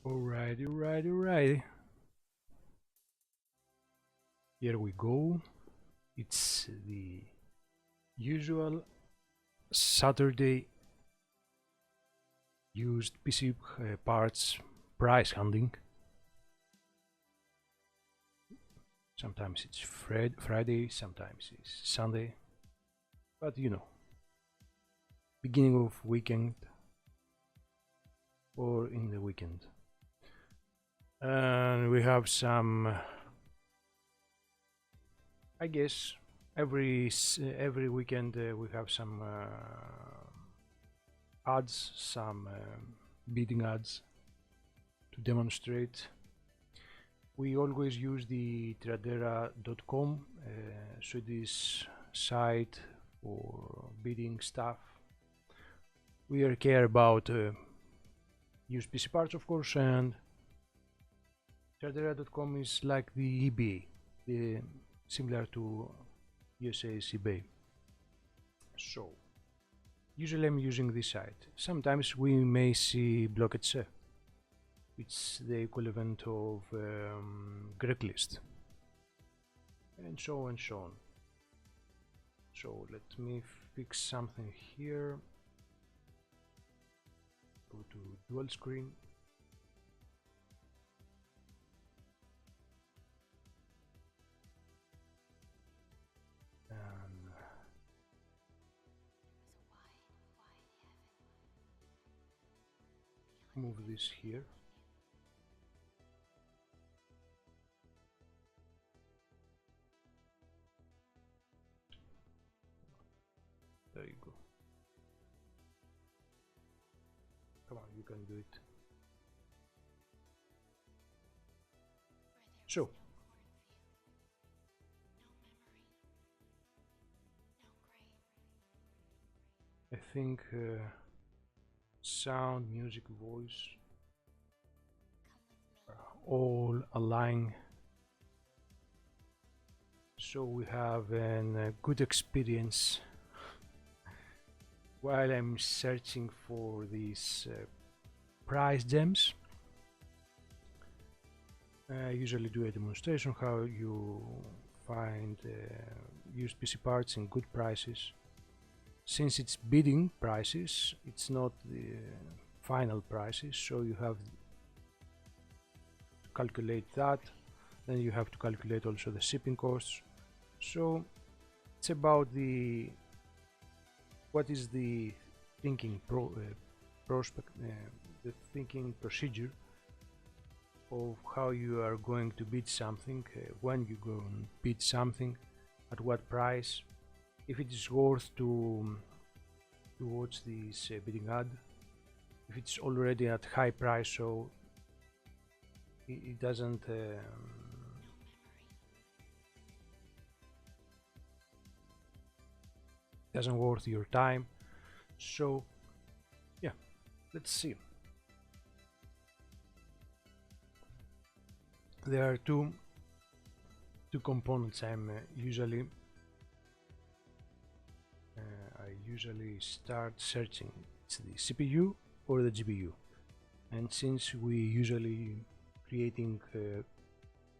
Alrighty. Here we go. It's the usual Saturday used PC parts price hunting. Sometimes it's Friday, sometimes it's Sunday, but beginning of weekend or in the weekend. And we have some, I guess, every weekend we have some ads, some bidding ads to demonstrate. We always use the Tradera.com, Swedish site for bidding stuff. We care about used PC parts, of course, and Tradera.com is like the eBay, similar to USA's eBay. So, usually I'm using this site. Sometimes we may see Blockage. It's the equivalent of Craigslist, and so on. So let me fix something here. Go to dual screen. And move this here. There you go. Come on, you can do it. So, I think sound, music, voice are all aligned, so we have a good experience while I'm searching for these price gems. I usually do a demonstration how you find used PC parts in good prices. Since it's bidding prices, it's not the final prices, so you have to calculate that. Then you have to calculate also the shipping costs. So it's about what is the thinking the thinking procedure of how you are going to bid something, when you go and bid something, at what price, if it is worth to watch this bidding ad, if it's already at high price, so it doesn't worth your time. So yeah, let's see. There are two components I'm I usually start searching. It's the CPU or the GPU, and since we usually creating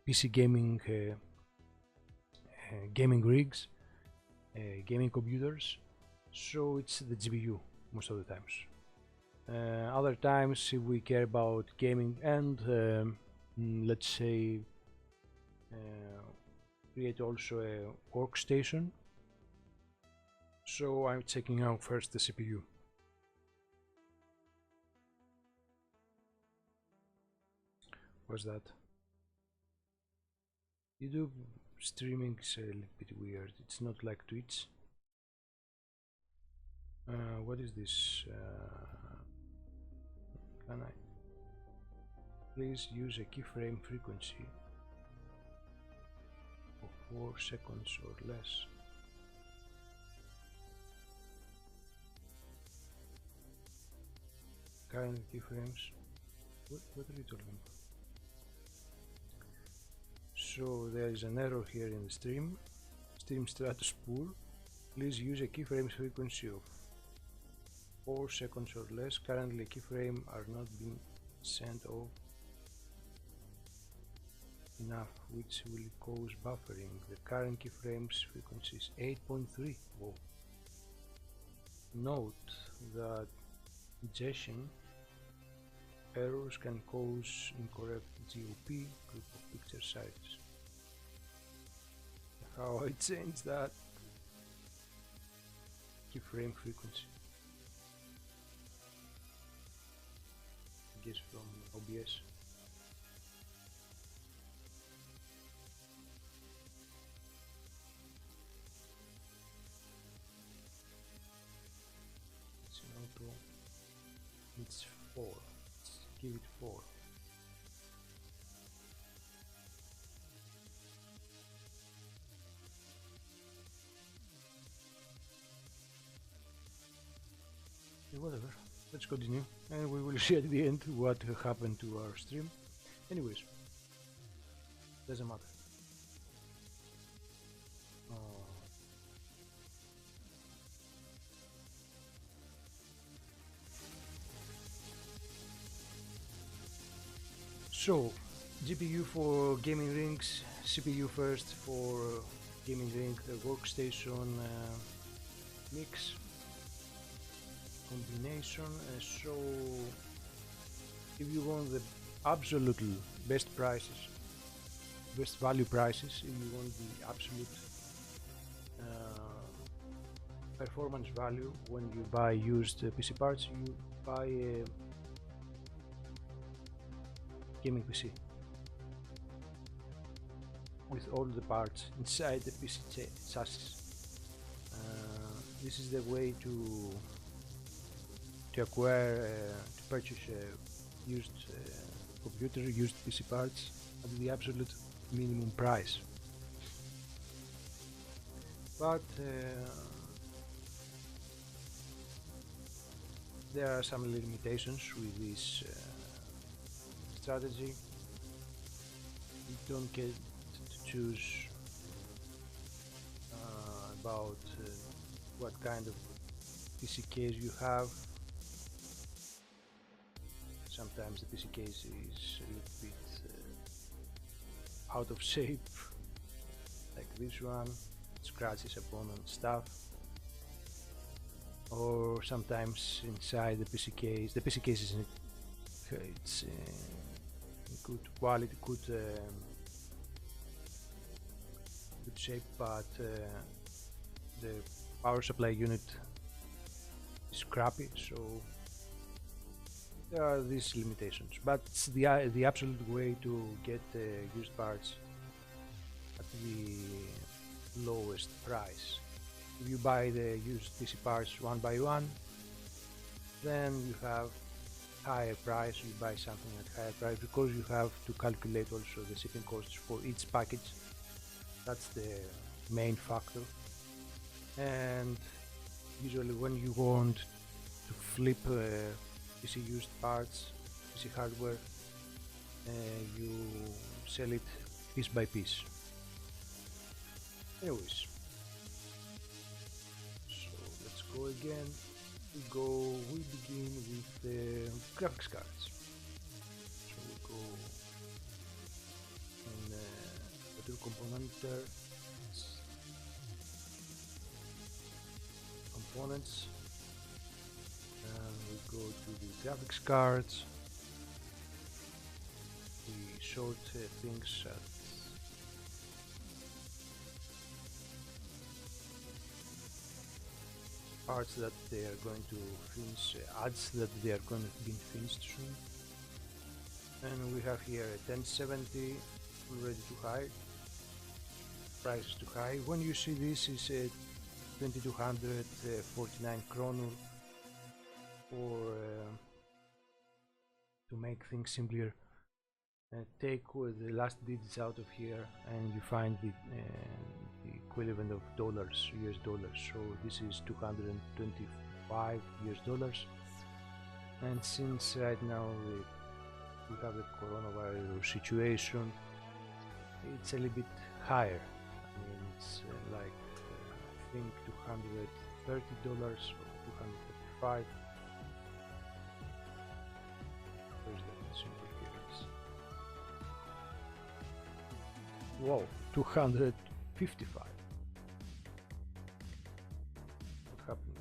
PC gaming gaming rigs, gaming computers, so it's the GPU most of the times. Other times we care about gaming and let's say create also a workstation, so I'm checking out first the CPU. What's that? YouTube streaming is a little bit weird. It's not like Twitch. What is this? Can I please use a keyframe frequency of 4 seconds or less? Current keyframes. What are you talking about? So there is an error here in the stream status pool. Please use a keyframe frequency of 4 seconds or less. Currently keyframe are not being sent off enough, which will cause buffering. The current keyframes frequency is 8.3. Whoa. Note that ingestion errors can cause incorrect GOP, group of picture sizes. How I change that? Keyframe frequency. I guess from OBS. It's an auto. It's 4. Let's give it 4. Whatever, let's continue and we will see at the end what happened to our stream. Anyways, doesn't matter. So, GPU for gaming rings, CPU first for gaming ring, the workstation mix combination. So if you want the absolute best prices, best value prices, if you want the absolute performance value when you buy used PC parts, you buy a gaming PC with all the parts inside the PC chassis. This is the way to acquire, to purchase used computer, used PC parts at the absolute minimum price. But there are some limitations with this strategy. You don't get to choose about what kind of PC case you have. Sometimes the PC case is a little bit out of shape, like this one, scratches upon stuff. Or sometimes inside the PC case is in it's good quality, good shape, but the power supply unit is crappy, so there are these limitations. But it's the absolute way to get used parts at the lowest price. If you buy the used PC parts one by one, then you have higher price. You buy something at higher price because you have to calculate also the shipping costs for each package. That's the main factor. And usually when you want to flip PC used parts, PC hardware, you sell it piece by piece. Anyways, so let's go again. We begin with the graphics cards. So we go in the componenter, components, and we go to the graphics cards. We sort things at parts that they are going to finish, ads that they are going to be finished soon. And we have here a 1070 already too high, price is too high. When you see this is a 2249 kronor for to make things simpler. Take the last digits out of here and you find the equivalent of dollars, US dollars. So this is 225 US dollars. And since right now we have the coronavirus situation, it's a little bit higher. I mean, it's like I think $230 or 235. Where's the simple here? Whoa, 255. What happened?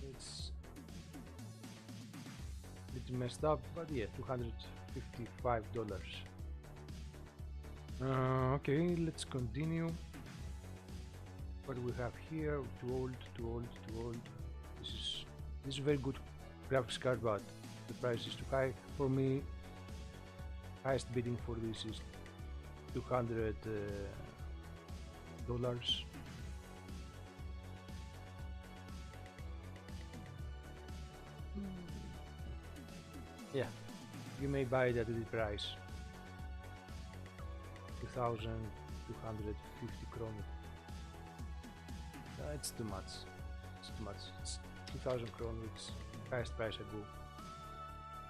It's a bit messed up, but yeah, $255. Okay, let's continue. What we have here? Too old, too old, too old. This is a very good graphics card, but the price is too high for me. Highest bidding for this is $200. Yeah, you may buy it at the price 2,250 krona. It's too much. It's too much. It's 2,000 krona. It's highest price I go,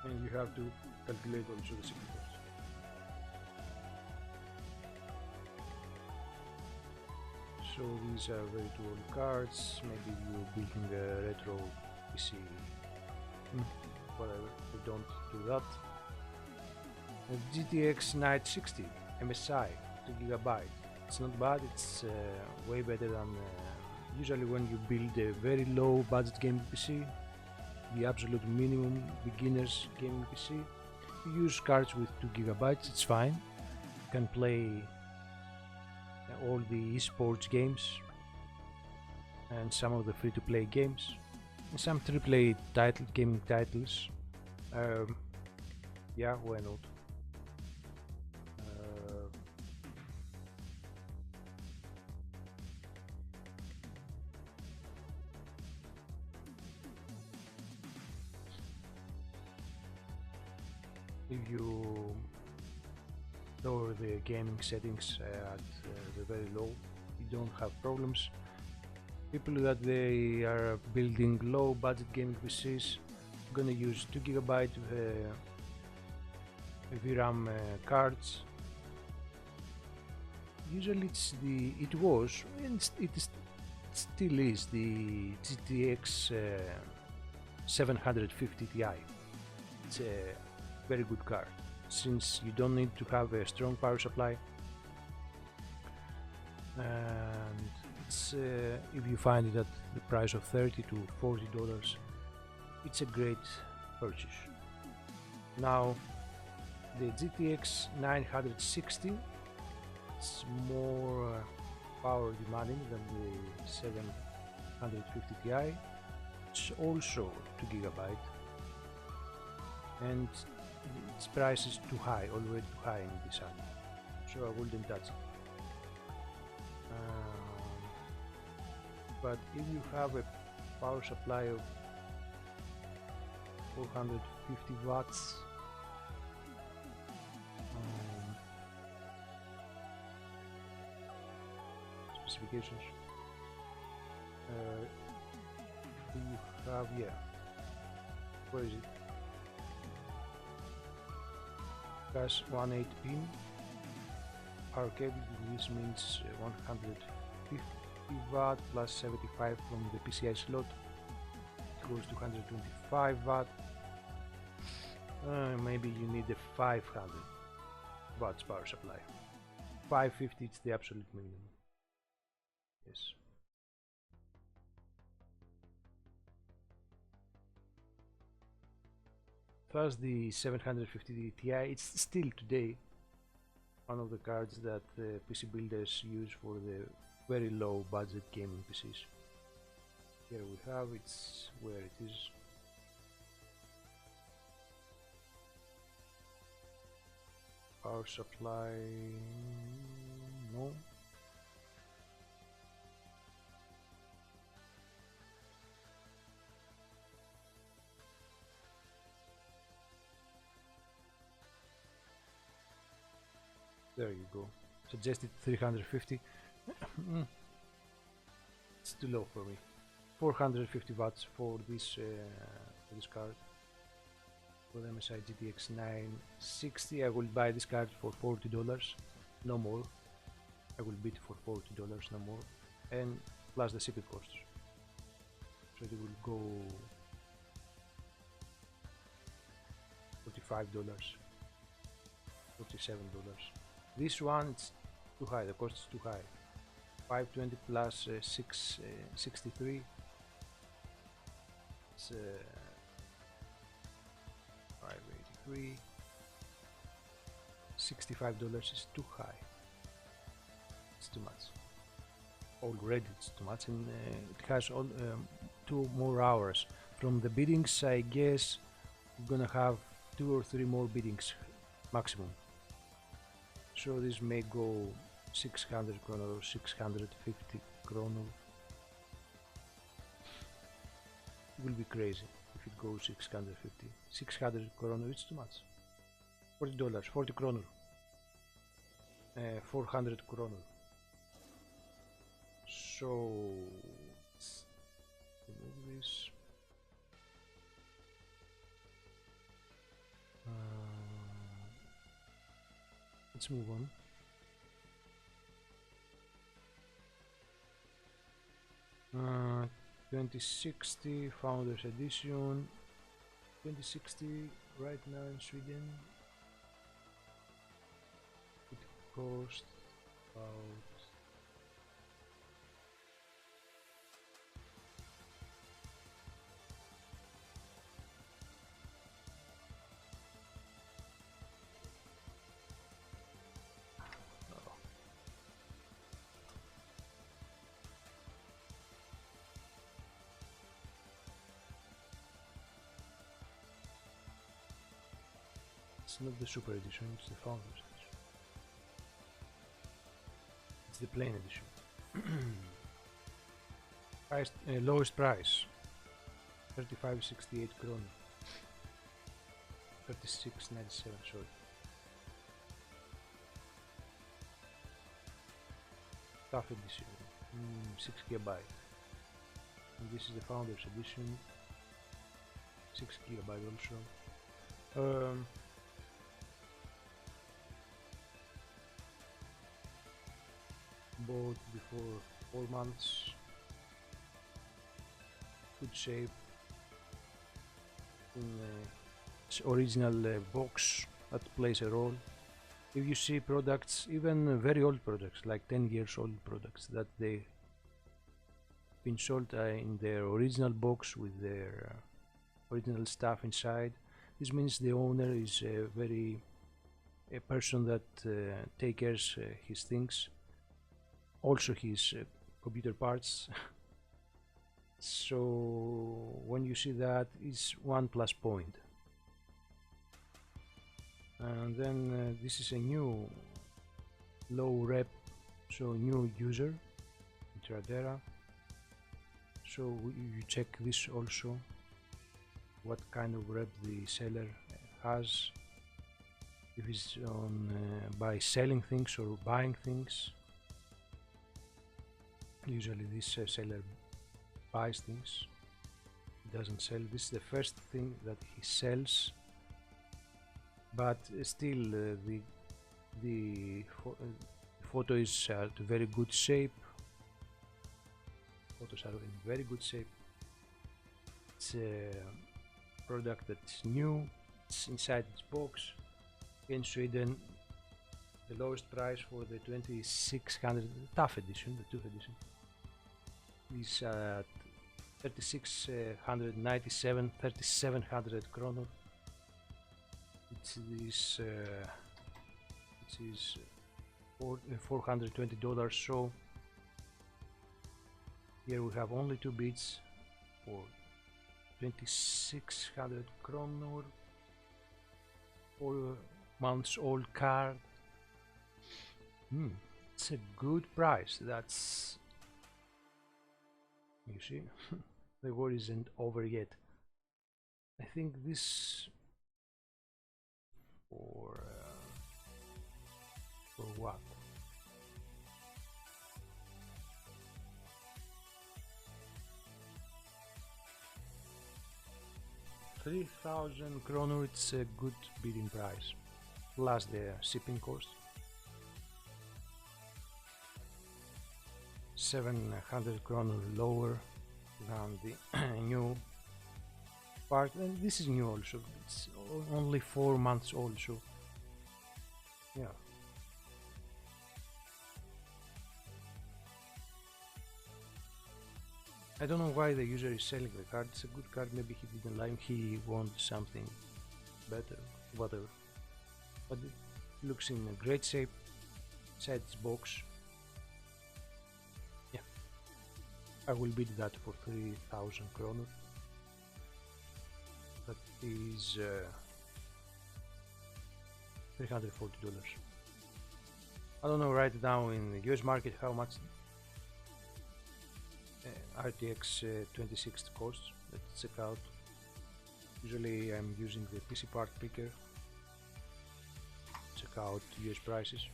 and you have to calculate also the shipping cost. So these are very too old cards. Maybe you're building a retro PC. Whatever. We don't do that. GTX 960 MSI 2GB. It's not bad. It's way better than usually when you build a very low budget gaming PC, the absolute minimum beginners gaming PC. You use cards with 2GB. It's fine. You can play all the esports games and some of the free-to-play games and some AAA gaming titles. Yeah, why not? If you lower the gaming settings at the very low, you don't have problems. People that they are building low budget gaming PCs gonna use 2GB VRAM cards. Usually it was and it still is the GTX 750 Ti. It's a very good card since you don't need to have a strong power supply, and it's, if you find it at the price of $30 to $40, it's a great purchase. Now the GTX 960, it's more power demanding than the 750 Ti. It's also 2GB, and its price is too high, already too high in this hand, so I wouldn't touch it. But if you have a power supply of 450 watts, specifications, you have, yeah, where is it? Has 1.8 pin power cable. This means 150 watt plus 75 from the PCI slot. It goes to 125 watt. Maybe you need a 500 watts power supply. 550 is the absolute minimum. Yes. Thus the 750 Ti, it's still today one of the cards that PC builders use for the very low budget gaming PCs. Here we have it's where it is. Power supply, no. There you go. Suggested 350. It's too low for me. 450 watts for this card. For the MSI GTX 960, I will buy this card for $40, no more. I will bid for $40, no more, and plus the shipping costs. So it will go $45, $47. This one it's too high, the cost is too high. 520 plus 663, it's 583. $65 is too high. It's too much. Already it's too much, and it has all 2 more hours. From the biddings, I guess we're gonna have 2 or 3 more biddings maximum. So this may go 600 kroner or 650 kroner. It will be crazy if it goes 650. 600 kroner, it's too much. $40, 40 kroner. 400 kroner. So let's remove this. Let's move on. Uh, 2060 Founders Edition. 2060 right now in Sweden. It costs about it's not the Super Edition, it's the Founders Edition. It's the plain edition. Lowest price 35.68 kroner. 36.97, sorry. Tough edition, 6 GB. And this is the Founders Edition, 6 GB also. Bought before 4 months. Good shape. In its original box that plays a role. If you see products, even very old products, like 10 years old products, that they been sold in their original box with their original stuff inside, this means the owner is a person that takes care his things, also his computer parts. So when you see that, it's 1 plus point. And then this is a new low rep, so new user, Tradera. So you check this also, what kind of rep the seller has, if it's on by selling things or buying things. Usually this seller buys things, he doesn't sell. This is the first thing that he sells, but still the photo is at very good shape. Photos are in very good shape. It's a product that's new, it's inside its box. In Sweden, the lowest price for the 2600 tough edition, the 2nd edition, is at 3697, 3700 kroner. It is $420. So here we have only 2 bids for 2600 kroner, 4 months old card. It's a good price. That's, you see, the war isn't over yet. I think this for what? $3,000 kroner, it's a good bidding price, plus the shipping cost. 700 kroner lower than the new part, and this is new also. It's only 4 months old, so yeah. I don't know why the user is selling the card. It's a good card. Maybe he didn't like. He wants something better, whatever. But it looks in a great shape. Inside its box. Yeah, I will bid that for 3,000 kroner. That is $340. I don't know right now in the US market how much RTX 2060 costs. Let's check out. Usually I'm using the PC part picker. Check out US prices.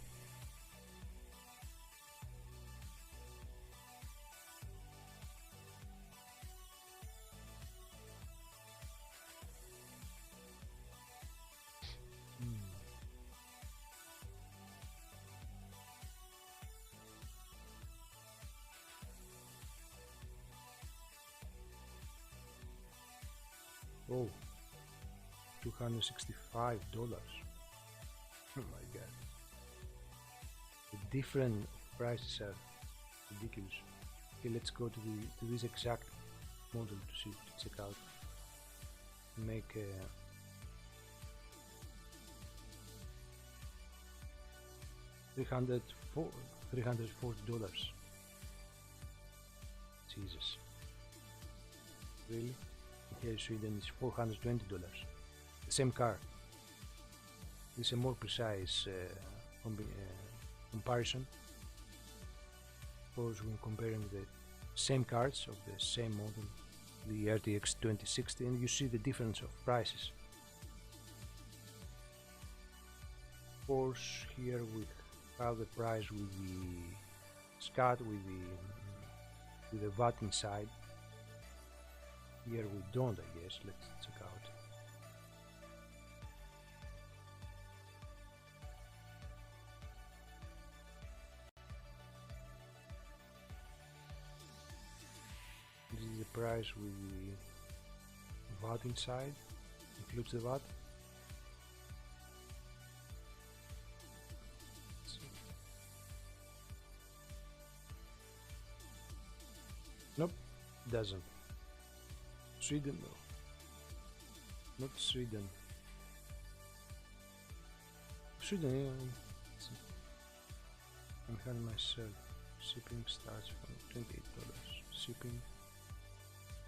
Oh, $265. Oh my god. The different prices are ridiculous. Okay, let's go to this exact model to check out. Make $340. Jesus. Really? Here in Sweden it's $420. The same car. This is a more precise comparison. Suppose when comparing the same cards of the same model, the RTX 2060, and you see the difference of prices. Of course, here we have the price with the SCAD, with the VAT inside. Here we don't, I guess. Let's check out. This is the price with the VAT inside. Includes the VAT. Nope, doesn't. Sweden, no. Not Sweden. Sweden, yeah. I'm having myself. Shipping starts from $28. Shipping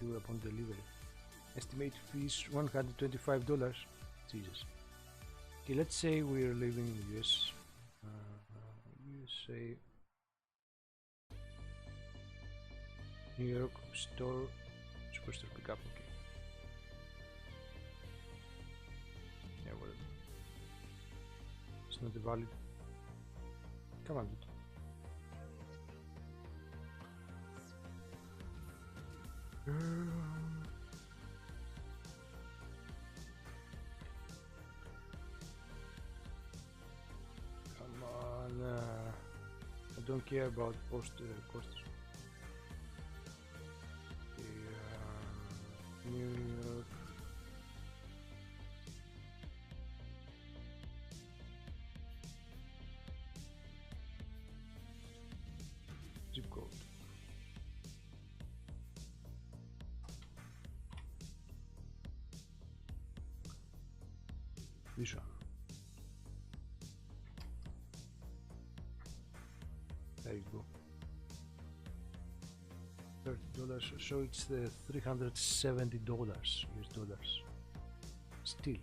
due upon delivery. Estimate fees $125. Jesus. Okay, let's say we're living in the US. USA. New York store. Superstore pickup, okay. Yeah, whatever. It's not valid. Come on, dude. Come on. I don't care about costs. New York. Zip code. This one. There you go. $30, so it's the $370 US dollars. Still.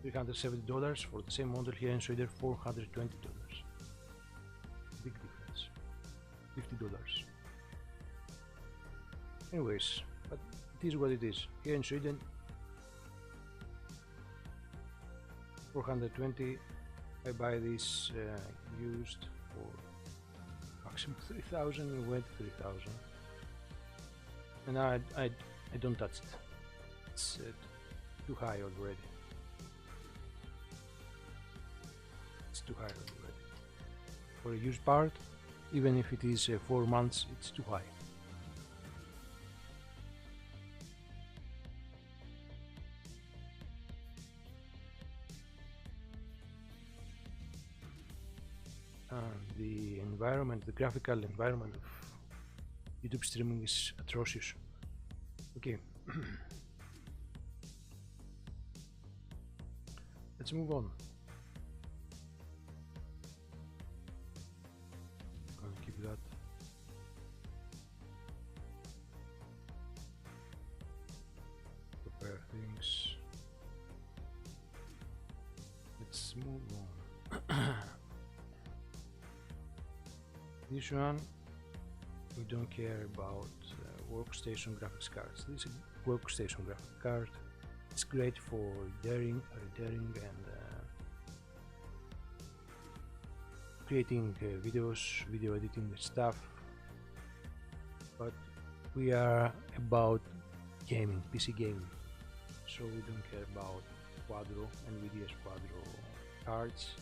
$370 for the same model here in Sweden, $420. Big difference. $50. Anyways, but it is what it is. Here in Sweden, 420. I buy this used for maximum 3,000. It went 3,000, and I don't touch it. It's too high already. It's too high already for a used part. Even if it is 4 months, it's too high. The environment, the graphical environment of YouTube streaming is atrocious. Okay. Let's move on. Gonna keep that. Prepare things. Let's move on. This one, we don't care about workstation graphics cards. This is a workstation graphics card. It's great for rendering and creating videos, video editing stuff. But we are about gaming, PC gaming. So we don't care about Quadro, NVIDIA's Quadro cards.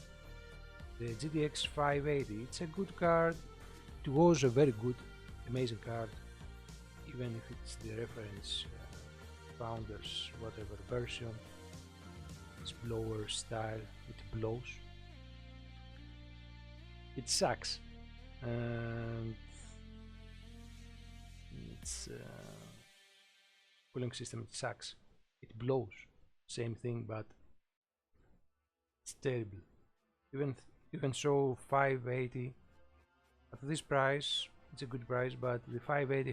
The GTX 580, it's a good card. It was a very good, amazing card, even if it's the reference founders whatever version. It's blower style, it blows. It sucks, and its cooling system sucks. It blows. Same thing, but it's terrible. Even so, 580 at this price, it's a good price, but the 580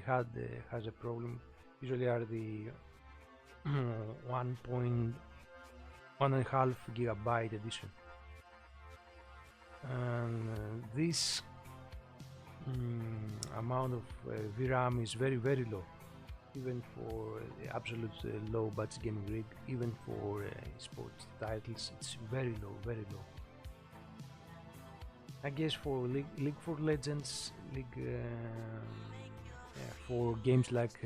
has a problem. Usually are the 1.5 gigabyte edition, and this amount of VRAM is very low, even for absolute low budget gaming rig. Even for sports titles, it's very low. I guess for League for Legends, for games like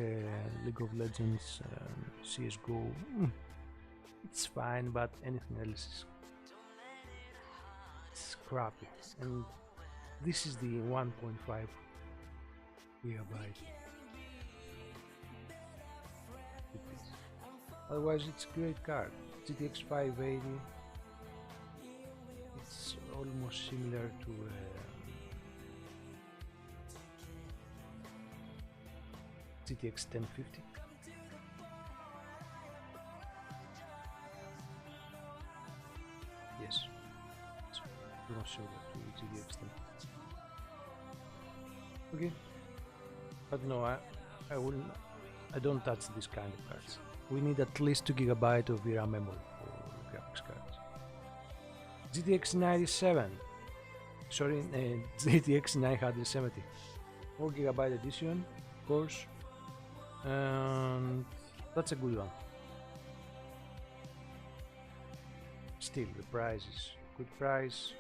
League of Legends, CSGO, it's fine, but anything else is crappy. And this is the 1.5 gigabyte. Otherwise, it's a great card. GTX 580. It's almost similar to GTX 1050. Yes, do not show that to GTX 1050. Okay, but no, I don't touch this kind of cards. We need at least 2 GB of VRAM memory for graphics cards. GTX 97, sorry, GTX 970, 4 GB edition, of course, and that's a good one. Still, the price is a good price.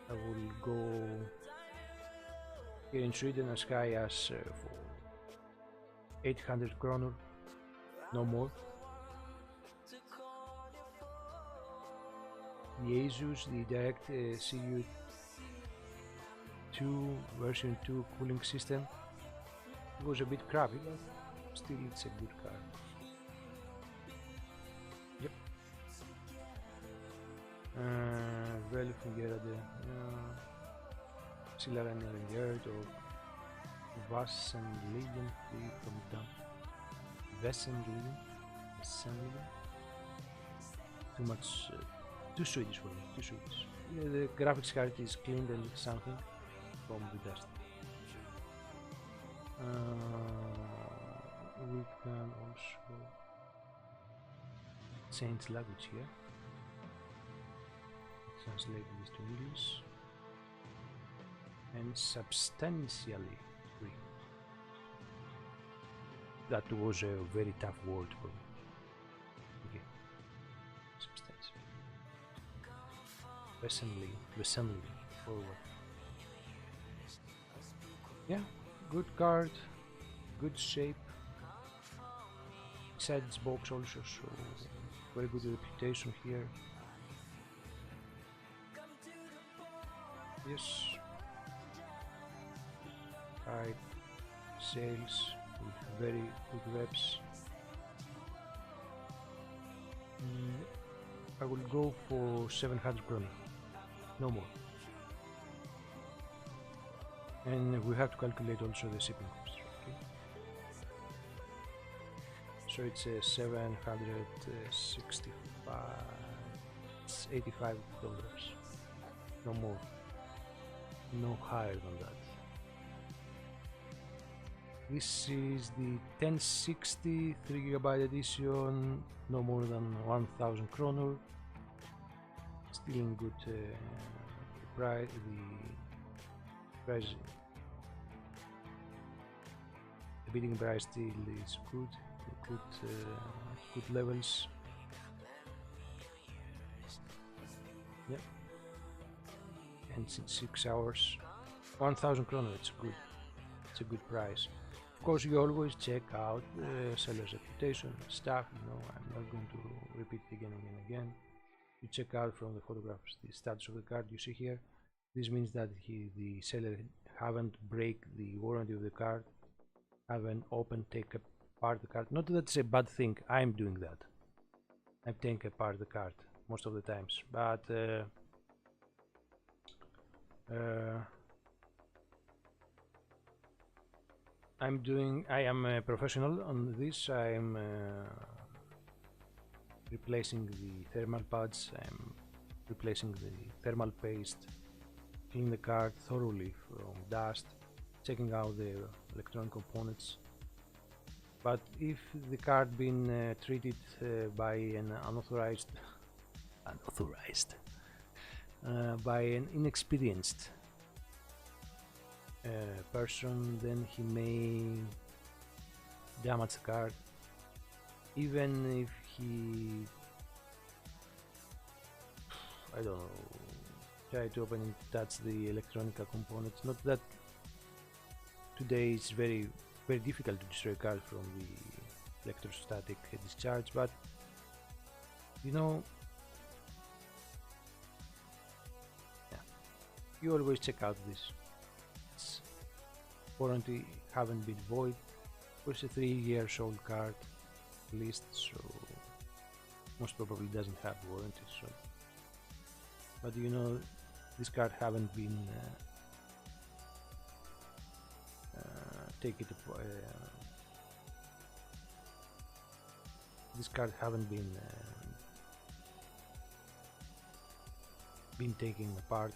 I will go here in Sweden as high as for 800 kronor, no more. The Asus, the Direct CU 2 version 2 cooling system, it was a bit crappy, but still it's a good card. Yep. Väl fungerade Silaren och Vassenligen from down. Vessenligen. Too much. Too Swedish for me, too Swedish. Yeah, the graphics card is cleaned and something from the dust. We can also change language here. Translate this to English. And substantially free. That was a very tough word for me. Okay. Substantially. Recently forward. Yeah, good card, good shape. Inside its box also, so very good reputation here. Yes. high sales with very good reps. I will go for 700 kroner, no more. And we have to calculate also the shipping cost. Okay? So it's 765, it's $85, no more, no higher than that. This is the 1060 3GB edition, no more than 1000 kroner. Still in good price. The bidding price still is good, good levels. Yeah, and it's 6 hours, 1000 kroner. It's good. It's a good price. Of course, you always check out the seller's reputation and stuff. You know, I'm not going to repeat it again and again. You check out from the photographs the status of the card you see here. This means that the seller haven't break the warranty of the card, haven't take apart the card. Not that it's a bad thing. I'm doing that. I'm taking apart the card most of the times, but I am a professional on this. I am replacing the thermal pads. I'm replacing the thermal paste, clean the card thoroughly from dust, checking out the electronic components. But if the card been treated by an unauthorized by an inexperienced person, then he may damage the card, even if he, I don't know, try to open and touch the electronic components. Not that today it's very difficult to destroy a card from the electrostatic discharge, but you know, yeah, you always check out this. It's warranty haven't been void. It's a 3 years old card at least, so most probably doesn't have warranty. So, but you know, this card haven't been this card haven't been taken apart.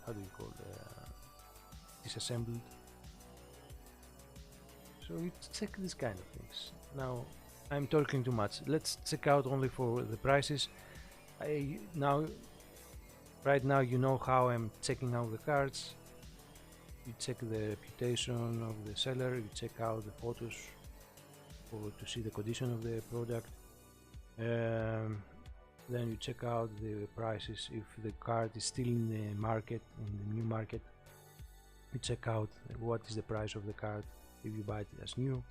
How do you call disassembled? So you check this kind of things. Now I'm talking too much. Let's check out only for the prices. Right now you know how I'm checking out the cards. You check the reputation of the seller, you check out the photos to see the condition of the product. Then you check out the prices. If the card is still in the market, in the new market, you check out what is the price of the card if you buy it as new.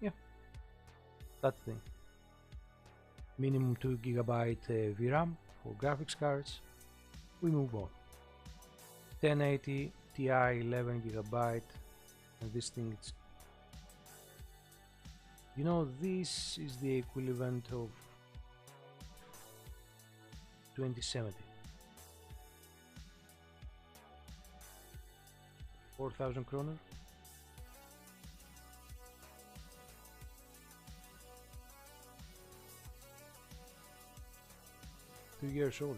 Yeah, that thing. Minimum 2 GB VRAM for graphics cards. We move on. 1080 Ti 11 GB, and this thing, it's, you know, this is the equivalent of 2070. 4,000 kroner. Two years old.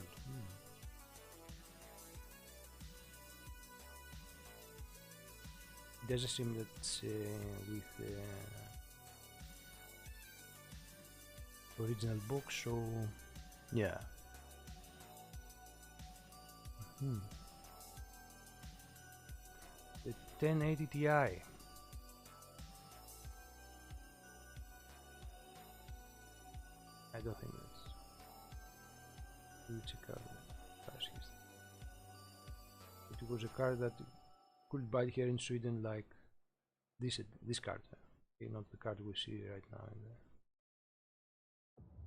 It doesn't seem that with original box, so yeah. The 1080 Ti. I don't think that's. We'll check out the price history. It was a card that could buy here in Sweden, like this card, okay, not the card we see right now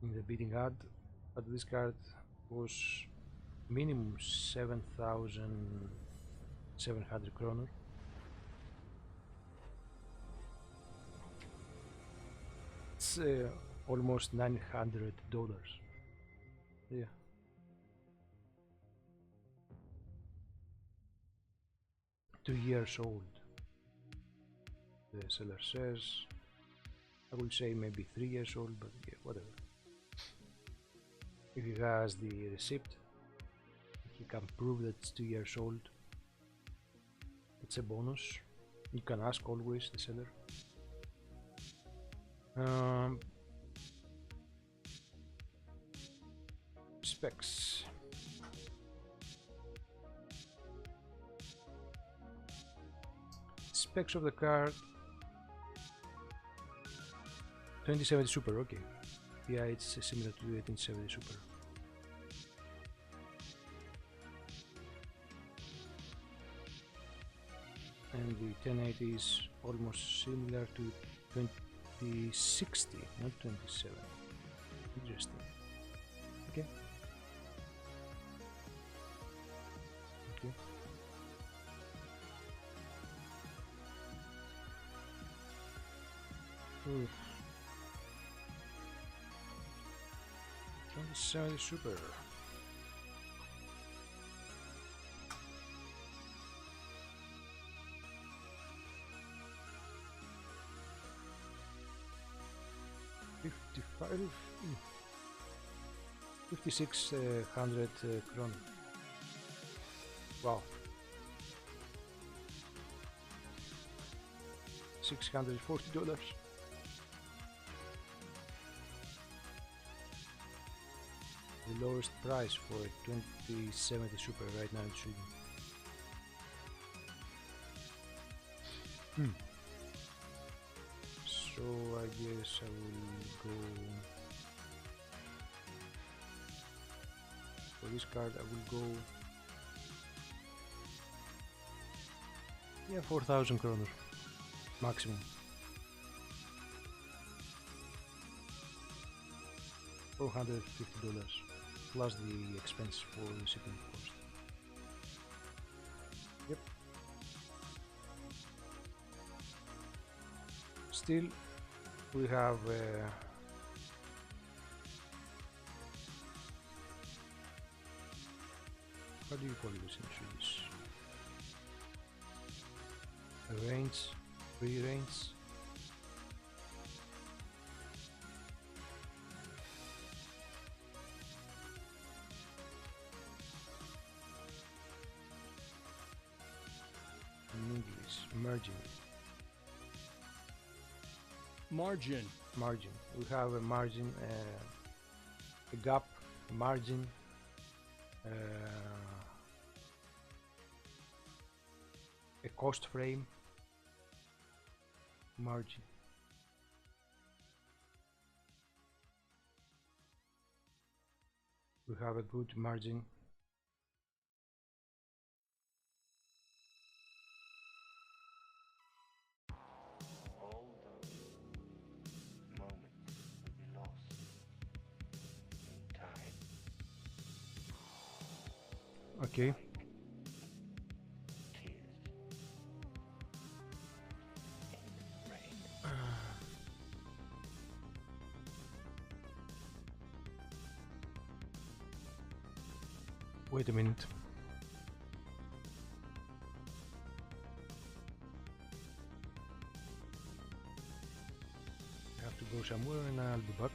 in the bidding ad, but this card was minimum 7,700 kroner. It's almost $900. Yeah. "2 years old," the seller says. I will say maybe 3 years old, but yeah, whatever. If he has the receipt, he can prove that it's 2 years old. It's a bonus. You can ask always the seller. Specs. Specs of the car: 2070 Super. Okay, yeah, it's similar to the 1870 Super. And the 1080 is almost similar to 2060, not 27. Interesting. Okay. Okay. Oof. 2070 Super. $55, 5,600 kroner. Wow. $640. The lowest price for a 2070 Super right now in Sweden. So I guess I will go for this card. I will go, yeah, 4,000 kroner maximum. $450 plus the expense for the shipping cost. Yep. Still, we have what do you call this in Swedish? A range, free range. In English, margin. We have a margin, a gap, a margin, a cost frame, margin. We have a good margin. Okay. Wait a minute. I have to go somewhere and I'll be back.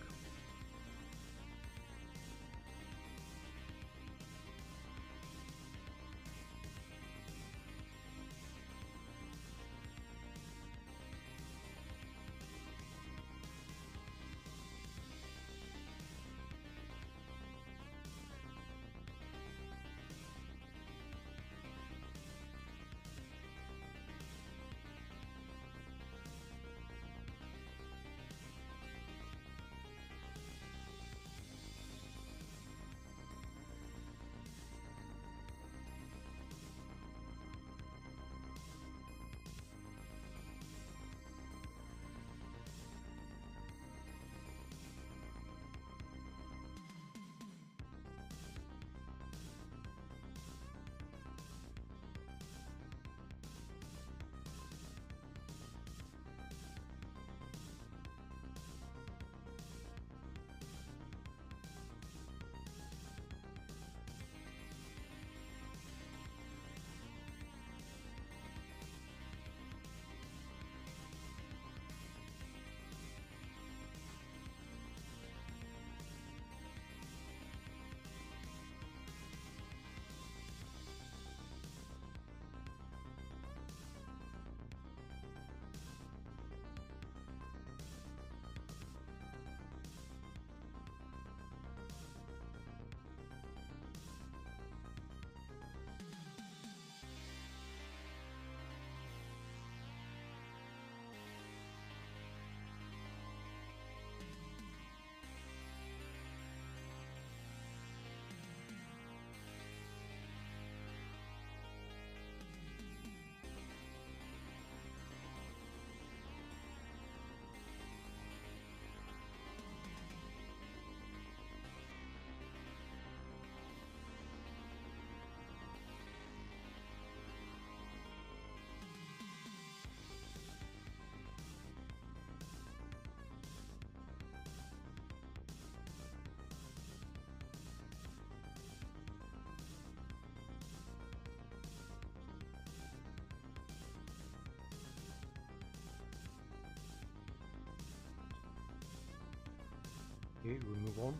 Okay, we'll move on.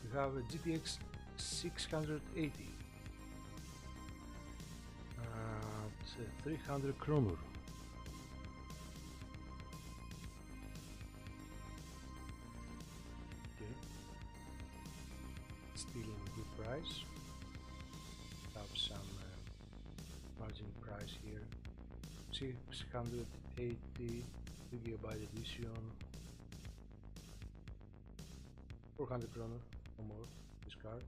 We have a GTX 680 at 300 kronor. Okay, still in good price. Have some margin price here. 680 2GB edition, 400 kronor or more this card.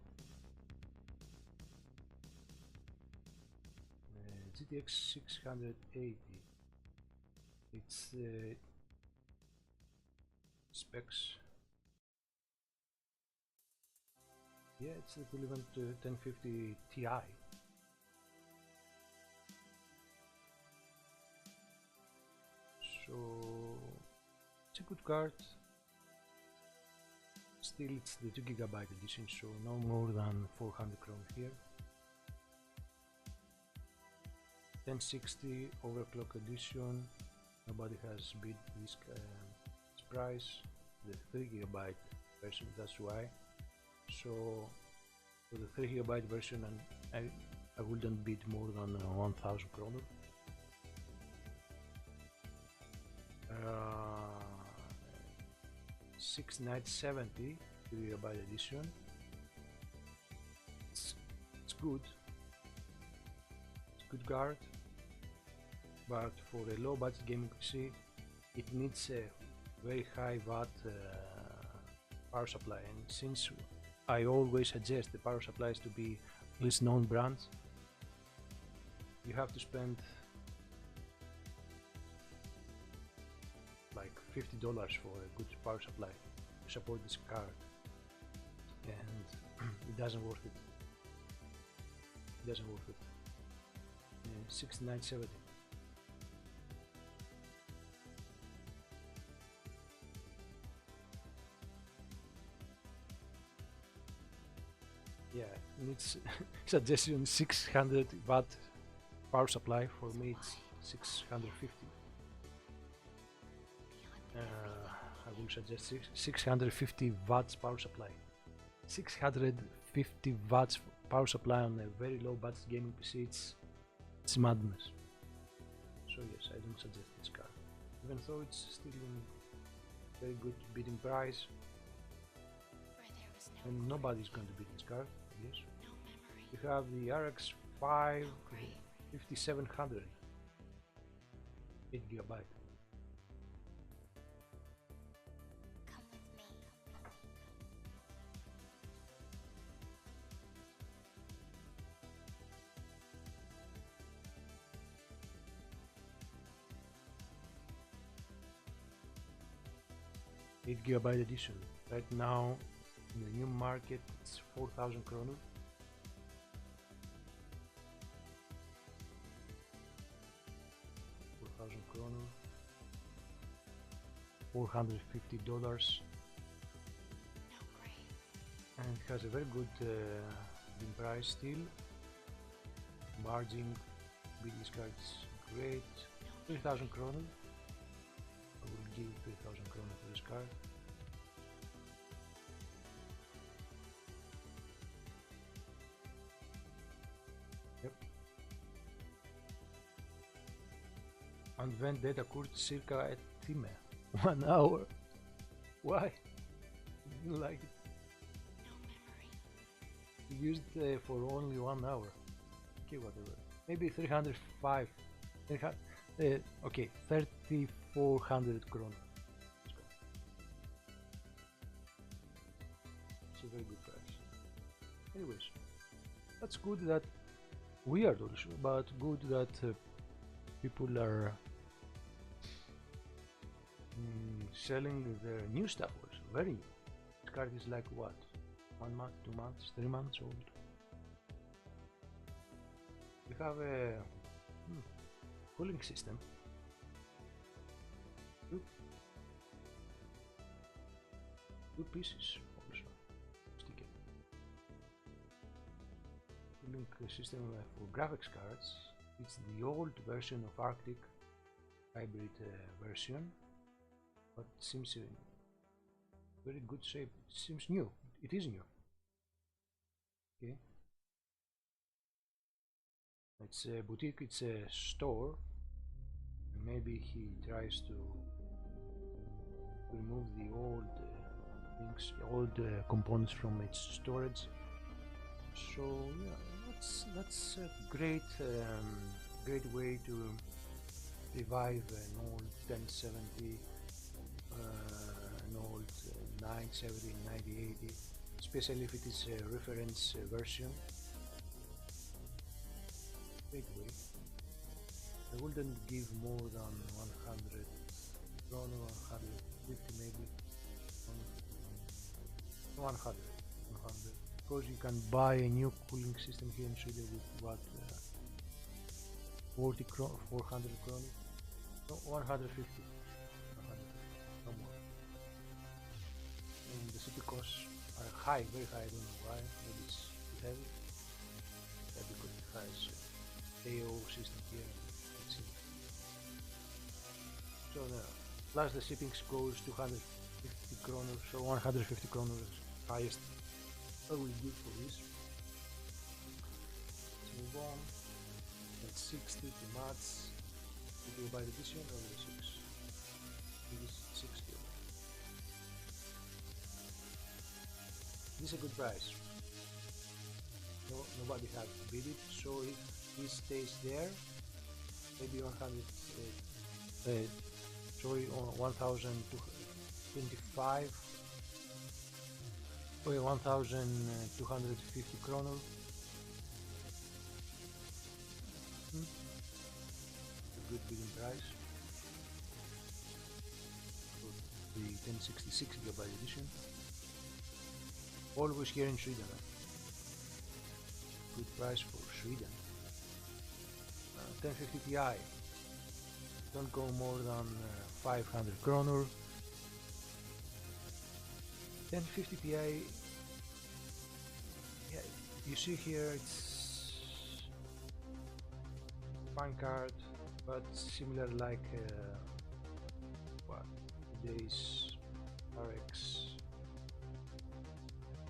GTX 680, its specs, yeah, it's equivalent to 1050 Ti. So it's a good card. Still, it's the 2GB edition, so no more than 400 kronor here. 1060 overclock edition. Nobody has beat this price. The 3GB version, that's why. So for the 3GB version, and I wouldn't bid more than 1000 kronor. 6970 3GB edition. It's good. It's a good card, but for a low budget gaming PC, it needs a very high watt power supply, and since I always suggest the power supplies to be least known brands, you have to spend like $50 for a good power supply to support this card, and it doesn't worth it. It doesn't worth it. 6970. Yeah, needs suggestion 600 watt power supply. For me it's 650. I will suggest 650 watts power supply. 650 watts power supply on a very low budget gaming PC, it's madness. So yes, I don't suggest this card, even though it's still in very good bidding price, and nobody's going to beat this card, I guess. You have the RX 5 5700, 8GB. 8GB edition. Right now in the new market it's 4000 kronor. $450, and it has a very good bidding price still. Margin, biggest cards, great. 3000 kronor. I will give 3000 kronor for this card. Yep. Använd data kort cirka ett timme. 1 hour. Why? I didn't like it. You used it for only 1 hour. Okay, whatever. Maybe 305. Okay, 3400 kronor. It's a very good price. Anyways, that's good that weird also, but good that people are selling their new stuff also. Very new. This card is like what? 1 month, 2 months, 3 months old. We have a cooling system. Two pieces also. Sticker. cooling system for graphics cards. It's the old version of Arctic hybrid version, but it seems in very good shape. It seems new. It is new. Okay. It's a boutique, it's a store. Maybe he tries to remove the old things, old components from its storage. So yeah, that's a great way to revive an old 1070, an old 970, 9080, especially if it is a reference version. Great way. I wouldn't give more than 100 kroner, 150 maybe. 100, because you can buy a new cooling system here in Sweden with what 400 kroner, no, 150, no more. And the city costs are high, very high. I don't know why. Maybe it's too heavy. Maybe because it has AO system here. So plus the shipping goes 250 kroner, so 150 kroner is highest I will give for this. Let's move on. That's 60 to match the by the edition or the 6. It is 60. This is a good price. Nobody has bid it, so if this stays there, maybe 100. Sorry, 1,225 or 1,250 kroner. A good bidding price for the 1066 GB edition. Always here in Sweden. Good price for Sweden. 1050 Ti. Don't go more than 500 kroner. 1050 Ti, yeah, you see here it's fine card, but similar like what today's RX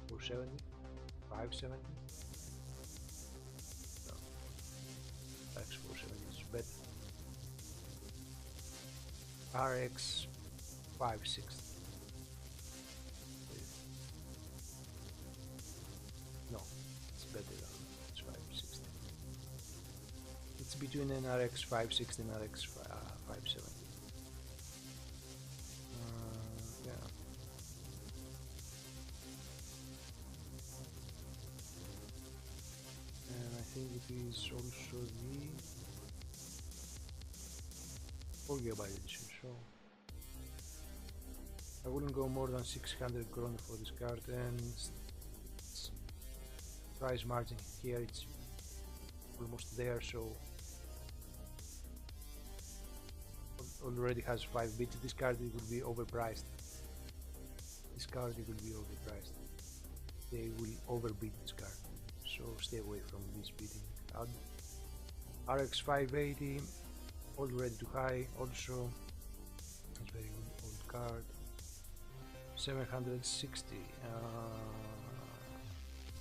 470, 570. No, RX 470 is better. RX 560. No, it's better than 560. It's between an RX 560 and RX 570. Yeah. And I think it is also the 4 GB edition, so I wouldn't go more than 600 kroner for this card, and price margin here it's almost there, so already has 5 bits. This card it will be overpriced. This card it will be overpriced. They will overbid this card, so stay away from this bidding. RX 580 already too high. Also, it's very old card. 760.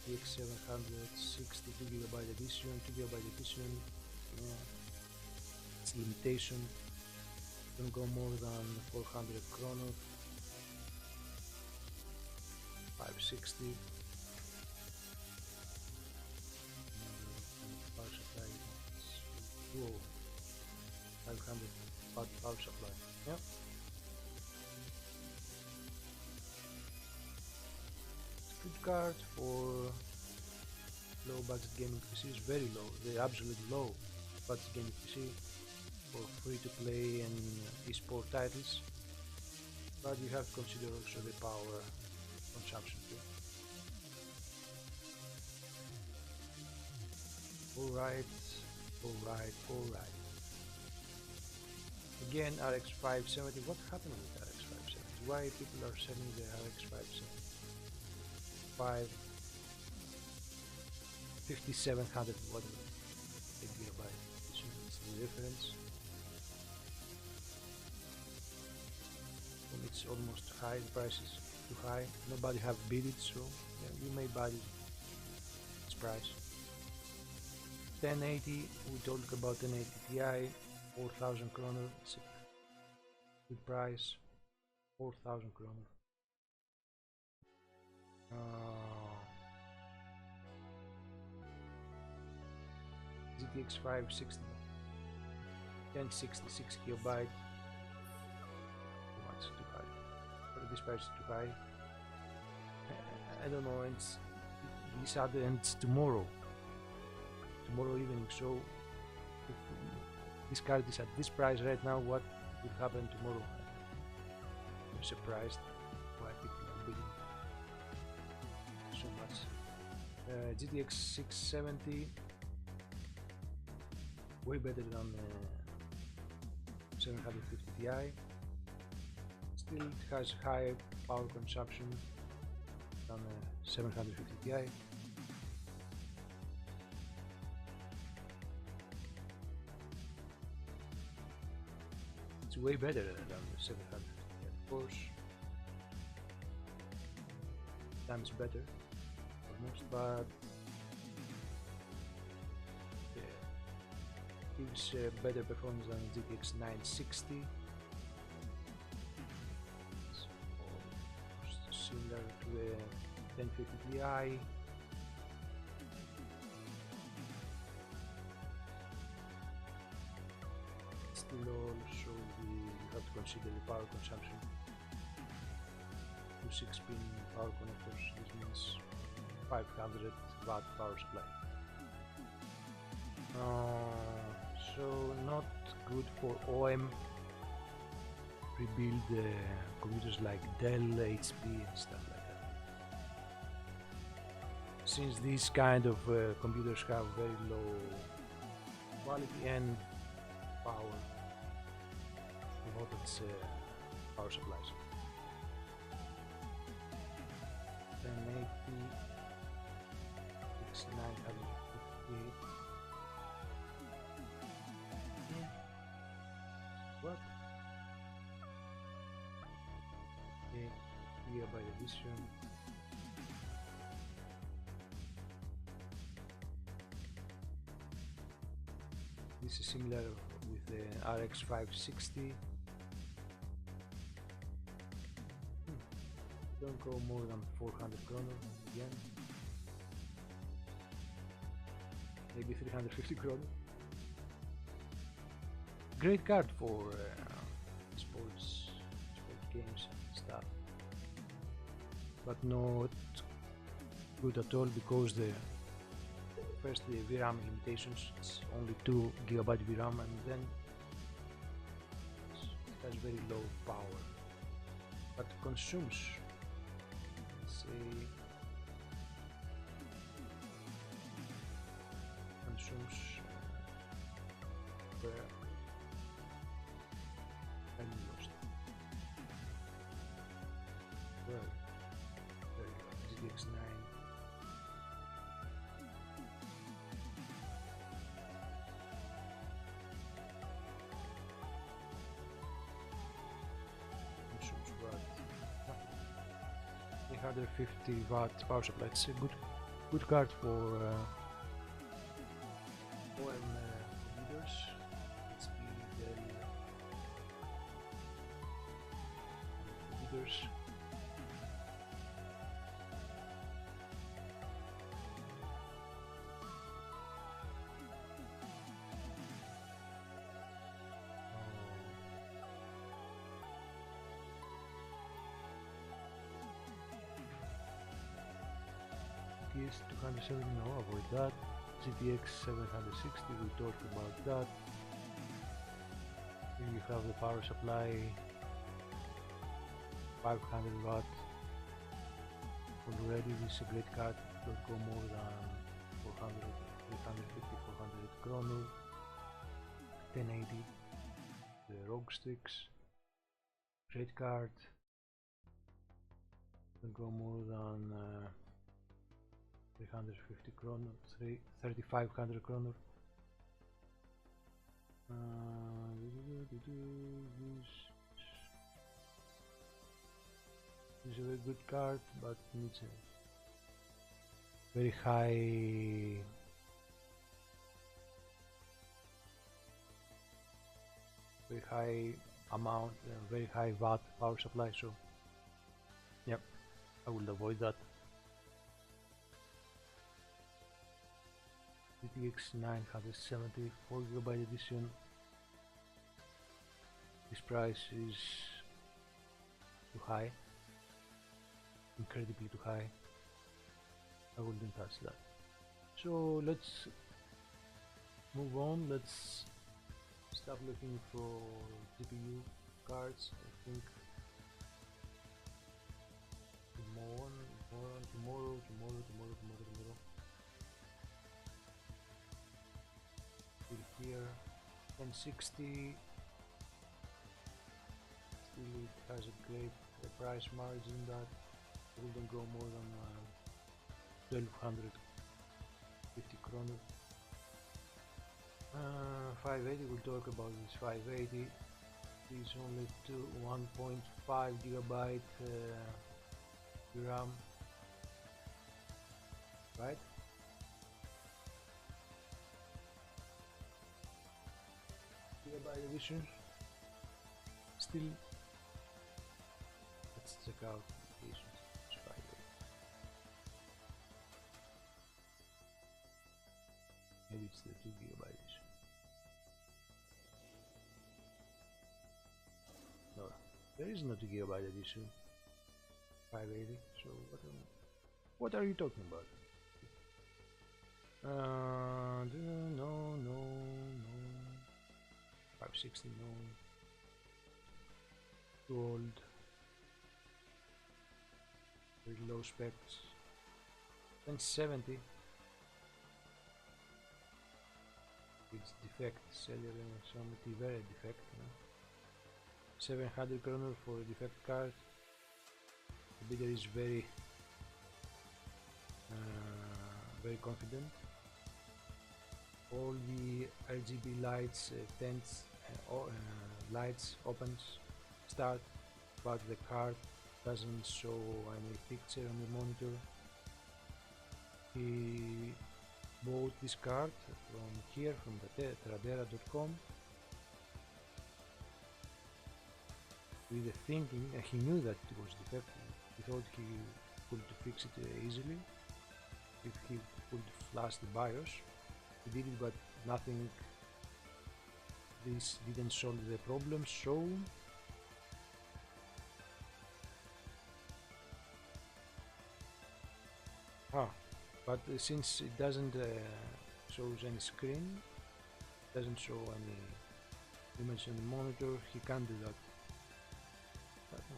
TX 760 2 GB edition, 2 GB edition. Yeah. It's limitation. Don't go more than 400 kroner. 560. Power supply. Whoa. 500 watt power supply. Yeah. It's a good card for low budget gaming PCs. Very low. The absolute low budget gaming PC for free to play and esport titles. But you have to consider also the power consumption too. Alright. Again, RX 570. What happened with RX 570? Why people are selling the RX 570? 5700 whatever 8 gigabyte. So it's the reference. And it's almost high, the price is too high. Nobody have bid it, so yeah, you may buy its price. 1080, we talked about 1080 Ti, 4000 kroner. It's a good price, 4000 kroner. GTX 560, 1060, 6 gigabyte. Too much, too high. This price is too high. I don't know. This ad ends tomorrow evening. So if this card is at this price right now, what will happen tomorrow? I'm surprised why people are bidding so much. GTX 670, way better than 750 Ti. Still it has high power consumption than 750 Ti. It's way better than 750 Ti, of course. Times better, almost, but gives better performance than GTX 960. It's almost similar to the 1050 Ti. Still also you have to consider the power consumption. 2 6-pin power connectors, this means 500 watt power supply. So not good for OEM rebuild computers like Dell, HP and stuff like that. Since these kind of computers have very low quality and power voltage power supplies. 1080, 6958. What? Okay, gigabyte edition. This is similar with the RX 560. Don't go more than 400 kroner again. Maybe 350 kroner. Great card for sports games and stuff, but not good at all because the VRAM limitations. It's only 2 GB VRAM, and then it has very low power, but consumes, let's say, well, there you go, GTX 9. Consumes what? 350 watt power supply. It's a good card for OEM computers. Let's be very computers. GTX 270, no, avoid that. GTX 760, we talked about that. Here you have the power supply, 500 watt. Already this is a great card, don't go more than 400, 350, 400 kroner. 1080, the ROG sticks, great card, don't go more than 350 kroner, 3500 kroner. This is a very good card, but needs a very high amount, very high watt power supply, so yep, I will avoid that. GTX 970 4GB edition. This price is too high, incredibly too high. I wouldn't touch that. So let's move on. Let's start looking for GPU cards. I think tomorrow. We're here 1060. Still it has a great price margin that wouldn't go more than 1250 kroner. 580, we'll talk about this 580. It's only 1.5 gigabyte RAM, right? Gigabyte edition. Still, let's check out applications. It's 580. Maybe it's the 2 gigabyte edition. No, there is no 2 gigabyte edition. 580. So what are you talking about? No. 560, no. Too old. Very low specs. 1070. It's defect. Cellular Summit very defect. No? 700 kroner for a defect card. The bidder is very confident. All the RGB lights, lights opens, start, but the card doesn't show any picture on the monitor. He bought this card from here, from the Tradera.com, with the thinking, he knew that it was defective. He thought he could fix it easily if he could flash the BIOS. He did it, but nothing. This didn't solve the problem, so but since it doesn't shows any screen, doesn't show any image on the monitor, he can't do that.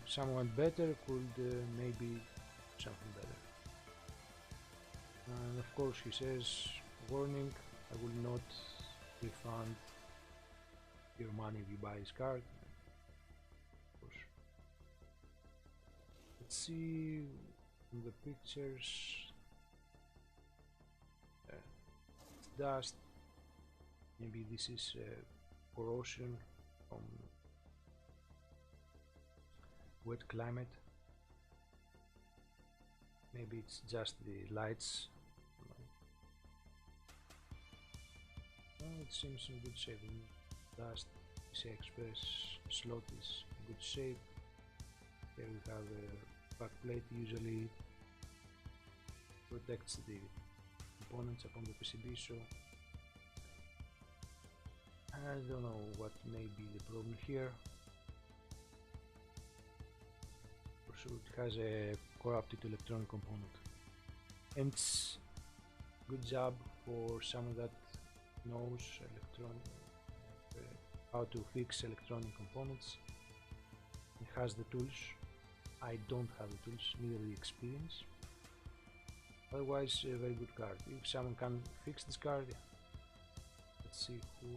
Someone better could maybe do something better. And of course he says, warning, I will not refund your money if you buy this card. Of course. Let's see in the pictures. It's dust. Maybe this is corrosion from wet climate. Maybe it's just the lights. Oh, it seems in good shape. Dust PCI Express slot is in good shape. Here we have a backplate, usually protects the components upon the PCB, so I don't know what may be the problem here. For sure it has a corrupted electronic component, and it's good job for someone that knows how to fix electronic components. It has the tools. I don't have the tools, neither the experience. Otherwise, a very good card. If someone can fix this card, yeah. Let's see who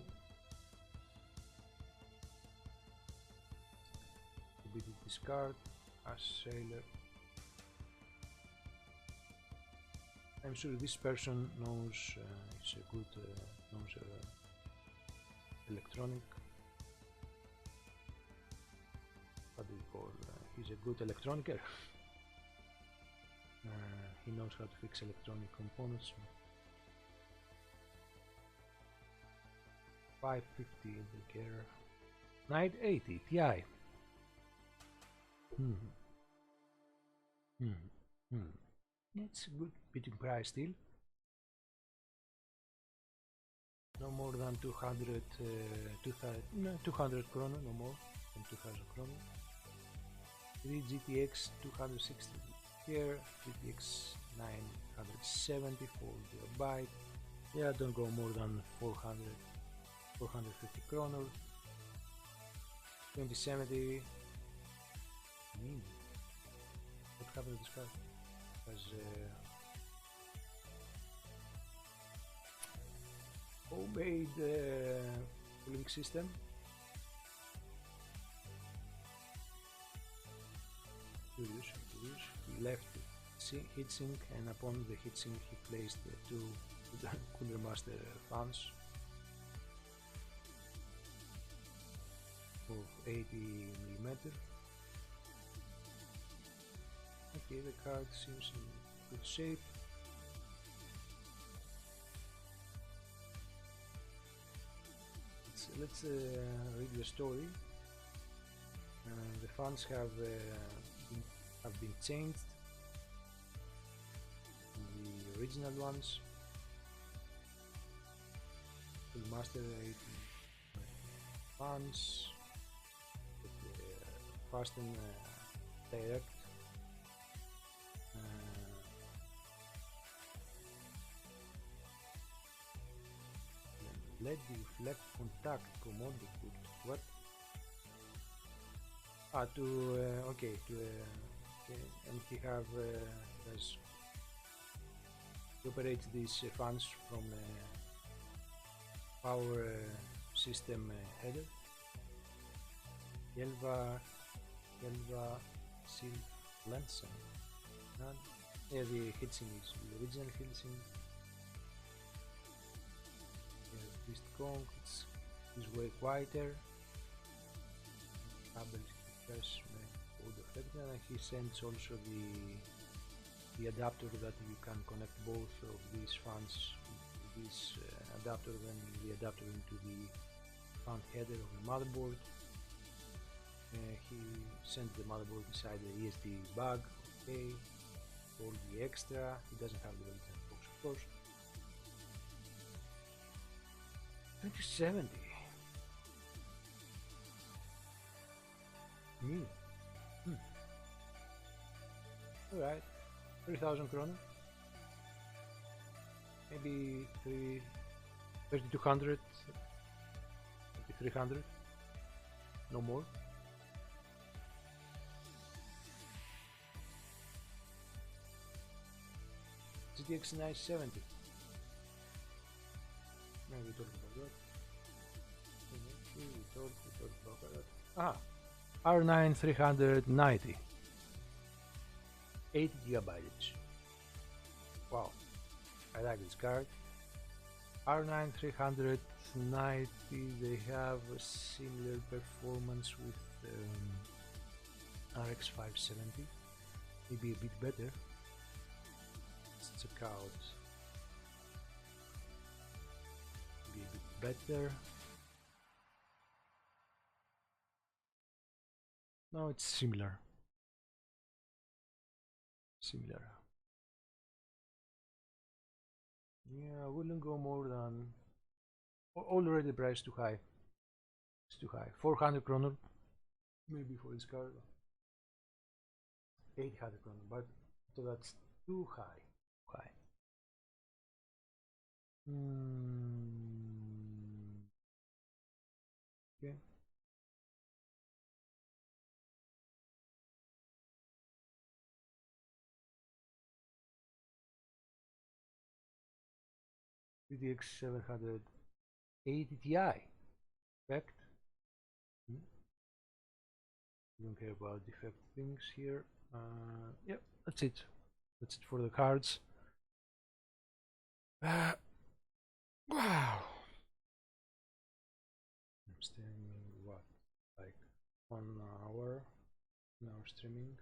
beat this card. As Sailor. I'm sure this person knows it's a good knows electronic. What do you call? He's a good electronicer. He knows how to fix electronic components. 550 in the care. 980 Ti. Hmm. Hmm. Hmm. It's a good bidding price still. No more than 200, 200 krona, no more than 2000 krona. 3 GTX 260 here, GTX 970 4 GB. Yeah, don't go more than 450 kroner. 2070. What happened to this card? Has homemade cooling system. Curious. He left the heatsink, and upon the heatsink he placed the two Cooler Master fans of 80mm. Okay, the card seems in good shape. Let's read the story. The fans have been changed from the original ones. The Master 80 fans with the fast and direct. Let the reflect contact command put what? Okay, and he operates these fans from power system header. Jelva Silk Lensen. Yeah, the heatsink is the original heatsink. This Kong is way quieter. Cables press all the effect, and he sends also the adapter that you can connect both of these fans. This adapter, then the adapter into the fan header of the motherboard. He sends the motherboard inside the ESD bag. Okay, all the extra. He doesn't have the original box, of course. 2070. Alright. 3000 krona. Maybe 3200. Maybe 300. No more. GTX 970. No, we talked about that. R9 390. 80 gigabytes. Wow, I like this card. R9 390. They have a similar performance with RX 570. Maybe a bit better. Let's check out. Maybe a bit better. No, it's similar. Yeah, I wouldn't go more than. Already price too high. It's too high. 400 kroner. Maybe for this card. 800 kroner, but so that's too high. Okay. GTX 780 Ti. Correct? Don't care about defect things here. Yep, that's it. That's it for the cards. Wow. I'm streaming what? Like 1 hour now streaming.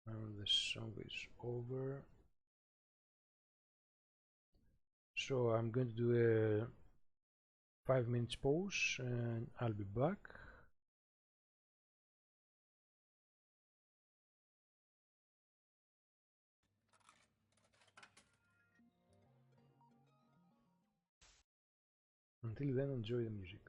Now the song is over. So I'm going to do a 5 minutes pause and I'll be back. Until then, enjoy the music.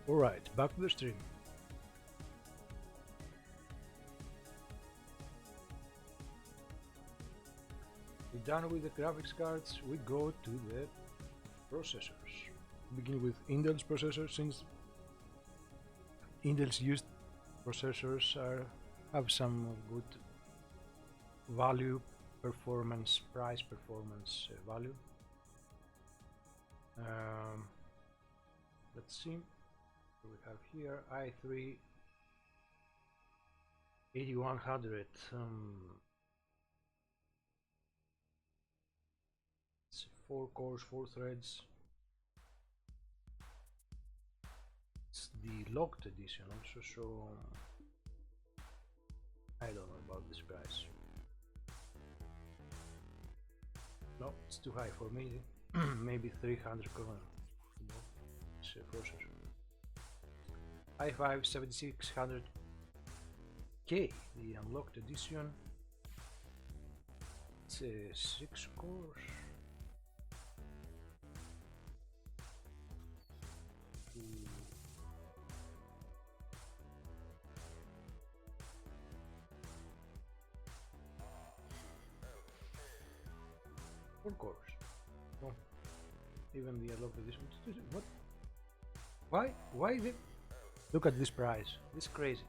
Alright, back to the stream. We're done with the graphics cards, we go to the processors. We begin with Intel's processors, since Intel's used processors have some good value, performance, price performance value. Let's see what we have here. i3 8100. It's 4 cores, 4 threads. It's the locked edition also, so I don't know about this price. No, it's too high for me. Maybe 300 kroner. It's a processor. i5 7600K, the unlocked edition. It's a 6 cores. Four cores. No, even the unlocked edition. What? Why? Why the? Look at this price. This is crazy.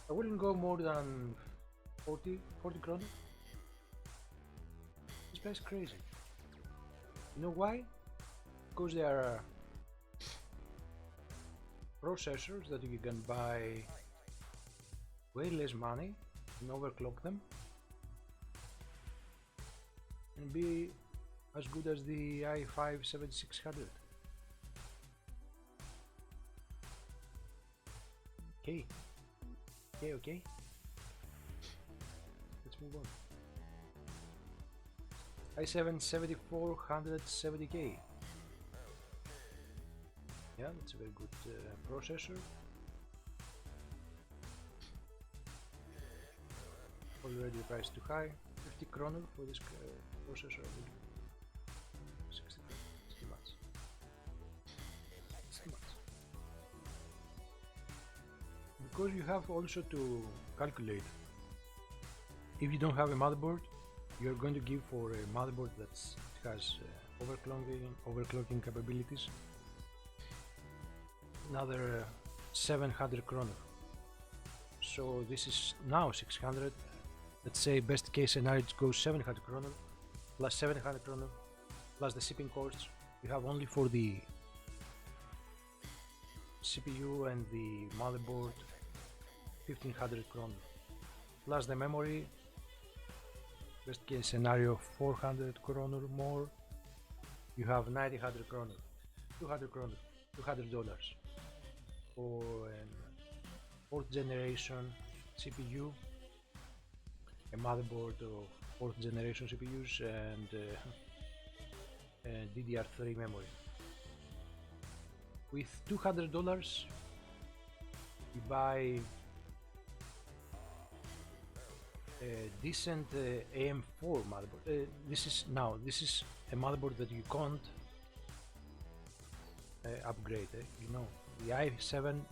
I wouldn't go more than 40 kroner. This price is crazy. You know why? Because they are processors that you can buy way less money and overclock them and be as good as the i5 7600. Okay. Okay. Let's move on. i7 7470K. Yeah, that's a very good processor. Already the price too high. 50 kroner for this processor. 60. It's too much. It's too much. Because you have also to calculate. If you don't have a motherboard, you're going to give for a motherboard that has overclocking capabilities another 700 kroner. So this is now 600. Let's say best case scenario it goes 700 kroner plus 700 kroner plus the shipping costs you have only for the CPU and the motherboard 1500 kroner plus the memory, best case scenario 400 kroner more, you have 900 kroner, 200 kroner, $200 for fourth generation CPU, a motherboard of fourth generation CPUs and DDR3 memory. With $200 you buy a decent AM4 motherboard. This is a motherboard that you can't upgrade. You know, the i7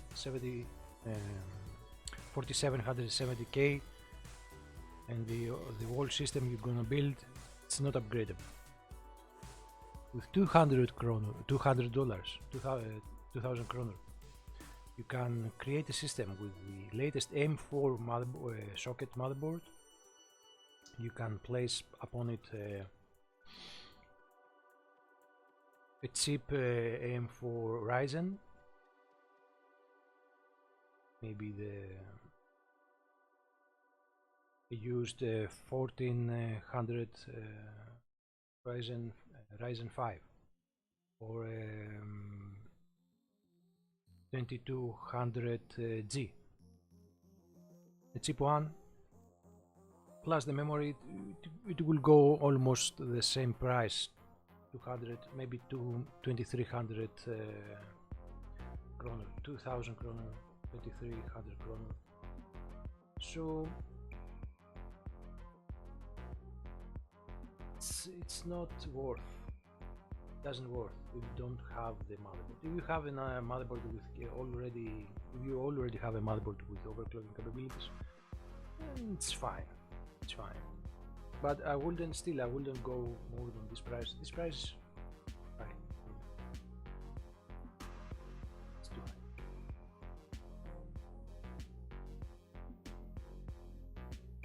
4770K and the whole system you're gonna build, it's not upgradable. With 200 kroner, $200, 2000 kroner, you can create a system with the latest M4 socket motherboard. You can place upon it a cheap AM4 Ryzen, maybe the used 1400 Ryzen 5 or 2200G, a cheap one, plus the memory. It will go almost the same price, 200, maybe 2300 kroner, 2000 kroner, 2300 kroner. So it's not worth doesn't work if you don't have the motherboard. If you have a motherboard with if you already have a motherboard with overclocking capabilities, then it's fine. It's fine. But I wouldn't go more than this price. This price is fine. It's too high.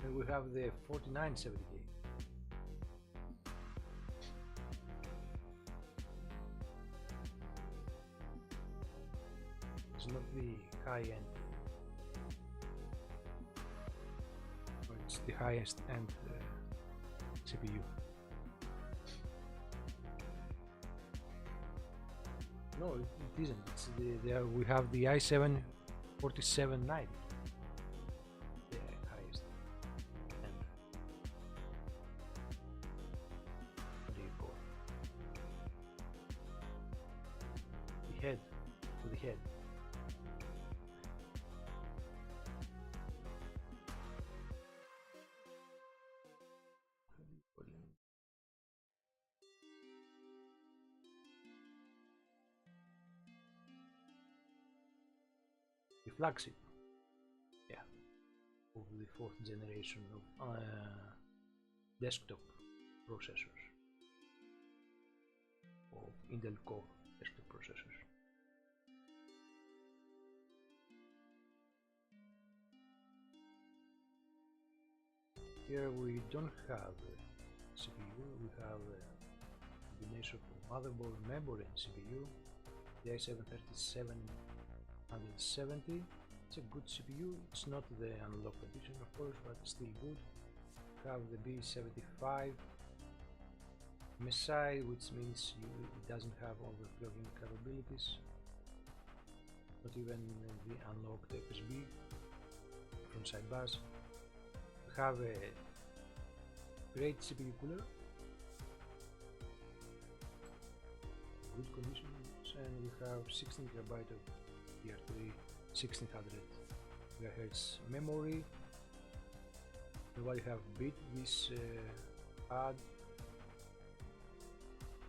And we have the 4970K. It's not the high end, but it's the highest end CPU. No, it isn't. It's we have the i7 4790. The highest end. What do you call it? The head. To the head. The flagship, yeah, of the 4th generation of desktop processors, of Intel Core desktop processors. Here we don't have CPU, we have a combination of motherboard, memory and CPU. The i7-3770, it's a good CPU, it's not the unlocked edition of course, but still good. We have the B75 MSI, which means it doesn't have overclocking capabilities, not even the unlocked FSB from sidebars. We have a great CPU cooler, good conditions, and we have 16GB of DDR3 1600 MHz memory. Nobody have beat this pad.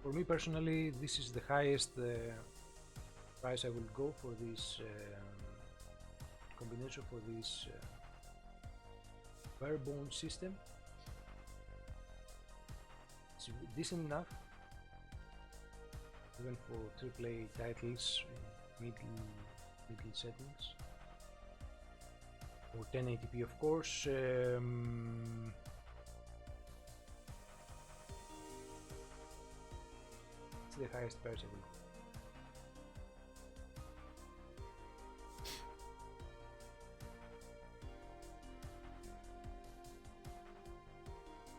For me personally, this is the highest price I will go for this combination, for this barebone system. It's decent enough even for AAA titles in middle settings, for 1080p of course. It's the highest price I will go.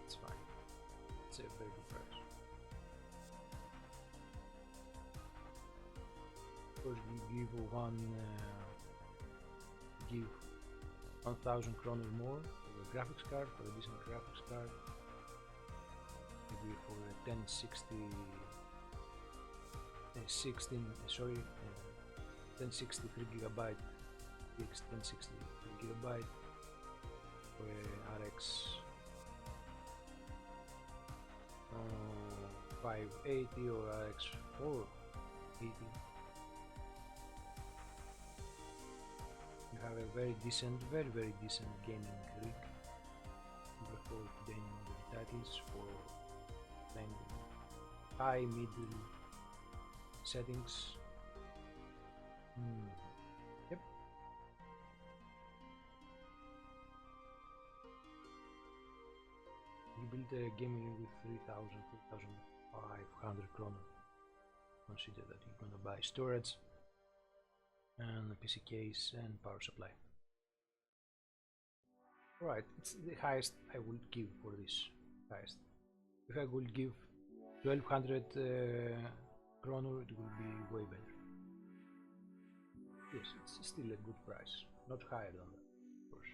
It's fine. It's a very good price. Of course, you give give 1000 kroner more for a graphics card, for a decent graphics card, maybe for a 1060 1063GB, 1063GB for a RX 580 or RX 480. You have a very decent, very decent gaming rig for gaming titles, for playing high, middle settings. Yep. You build a gaming rig with 3,500 kroner. Consider that you're gonna buy storage and a PC case and power supply. Right, it's the highest I would give for this. Highest. If I would give 1200 kroner, it will be way better. Yes, it's still a good price, not higher than that, of course.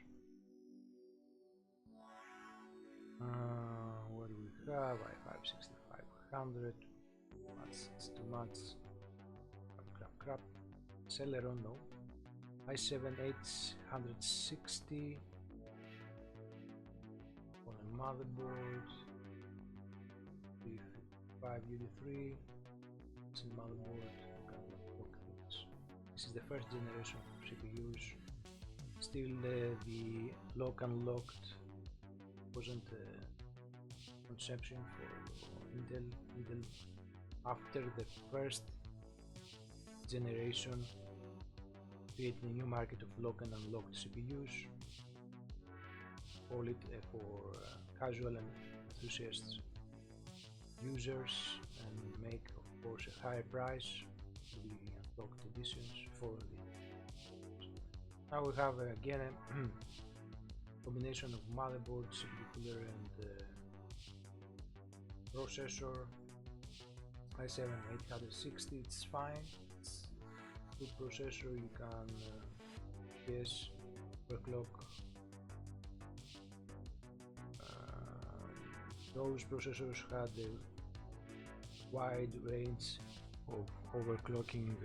What do we have? i5 6500. It's too much. Crap. Celeron, no. i7 860 on a motherboard. 5 UD3. in motherboard, you can lock things. This is the first generation of CPUs. Still the lock unlocked wasn't a conception for Intel. Intel, after the first generation, created a new market of lock and unlocked CPUs. Call it for casual and enthusiast users, and make of course a higher price for the unlocked editions for the. Now we have again a combination of motherboard, CPU cooler and processor. i7 860, it's fine, it's a good processor. You can yes, overclock. Those processors had a wide range of overclocking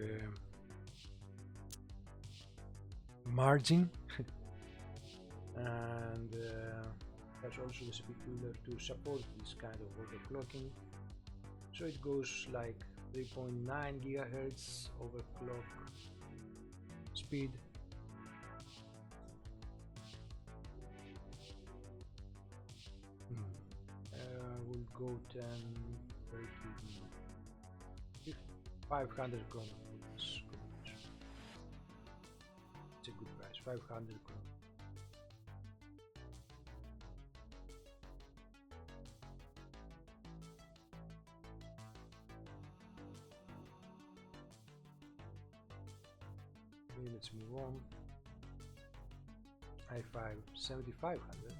margin and that's also the CPU cooler to support this kind of overclocking. So it goes like 3.9 GHz overclock speed. We'll go 10, 30, 500 kronor. It's a good price, 500 kronor. Okay, let's move on. i5 7500.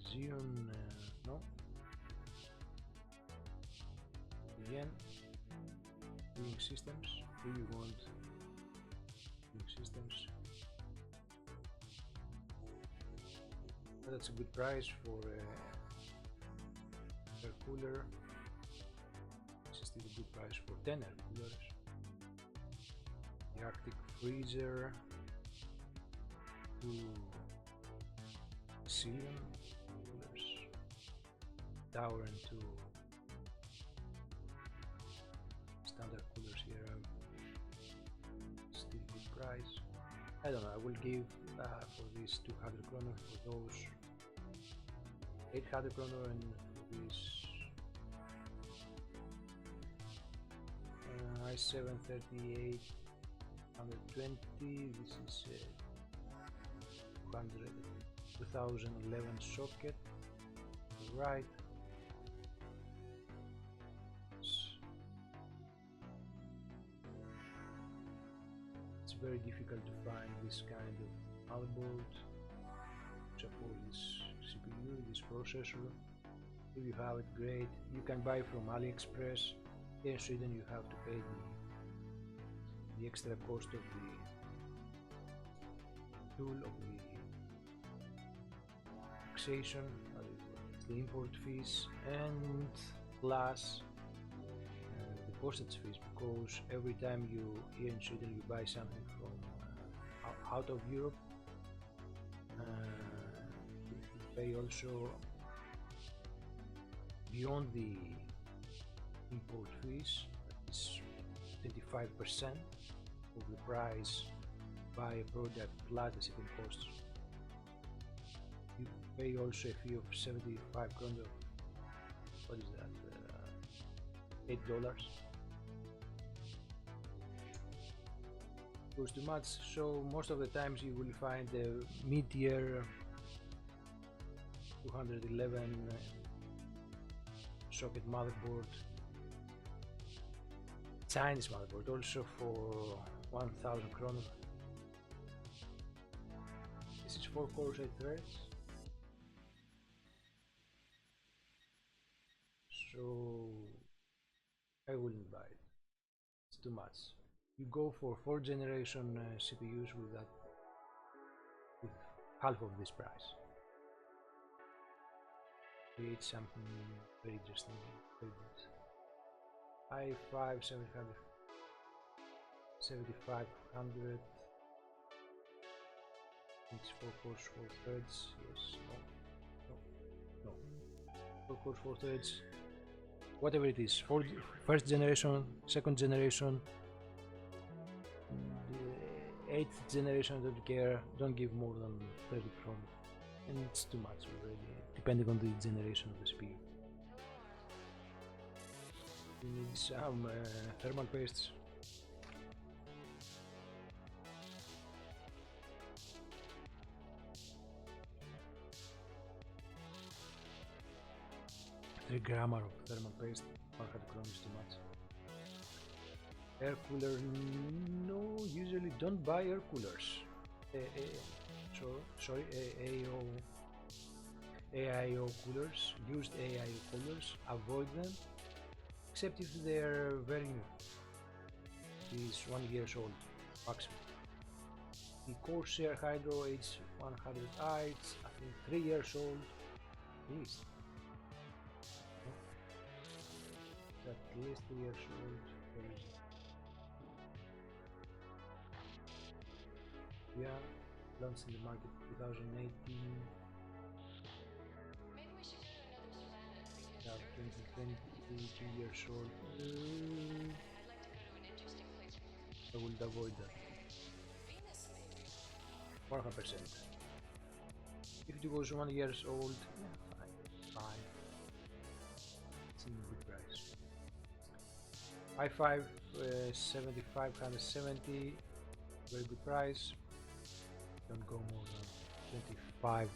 Xeon, no. Again, viewing systems. Do you want viewing systems? That's a good price for air cooler. This is still a good price for 10 air coolers. The Arctic freezer to Xeon coolers, tower and two standard coolers here. Still good price. I don't know, I will give for this 200 kronor, for those 800 kronor, and for this i7 38 120. This is 2011 socket, right? It's very difficult to find this kind of motherboard support this CPU, this processor. If you have it, great. You can buy from AliExpress. Here in Sweden you have to pay the extra cost of the tool, of the taxation, the import fees, and plus the postage fees, because every time you here in Sweden you buy something from out of Europe, you pay also beyond the import fees. That is 25% of the price. Buy a product plus the shipping costs. You pay also a fee of 75 kronor. What is that? $8. Goes too much. So most of the times you will find a mid-tier 211 socket motherboard, Chinese motherboard, also for 1000 kronor. This is 4 cores, 8 threads. So I wouldn't buy it. It's too much. You go for 4th generation CPUs with that, with half of this price. Create something very interesting. i5 7500. It's 4 cores, 4 threads. Yes, no, no, no. 4 cores, 4 threads, whatever it is. First generation, second generation, the 8th generation, don't care, don't give more than 30 chrome. And it's too much already, depending on the generation of the CPU. You need some thermal pastes. The grammar of thermal paste, 100 chrome is too much. Air cooler, no, usually don't buy air coolers. Sorry, AIO coolers, used AIO coolers, avoid them, except if they're very new. It is 1 year old, maximum. The Corsair Hydro H100i, it's I think 3 years old, at least. At least 3 years old. Yeah, launched in the market 2018. Maybe we should go to another planet. Now 2020, 2 years old. I'd like to go to an interesting place. I will avoid that. Venus, maybe. 100%. If it was 1 year old, yeah, fine. It's in a good price. i5 7570, very good price. Don't go more than 25.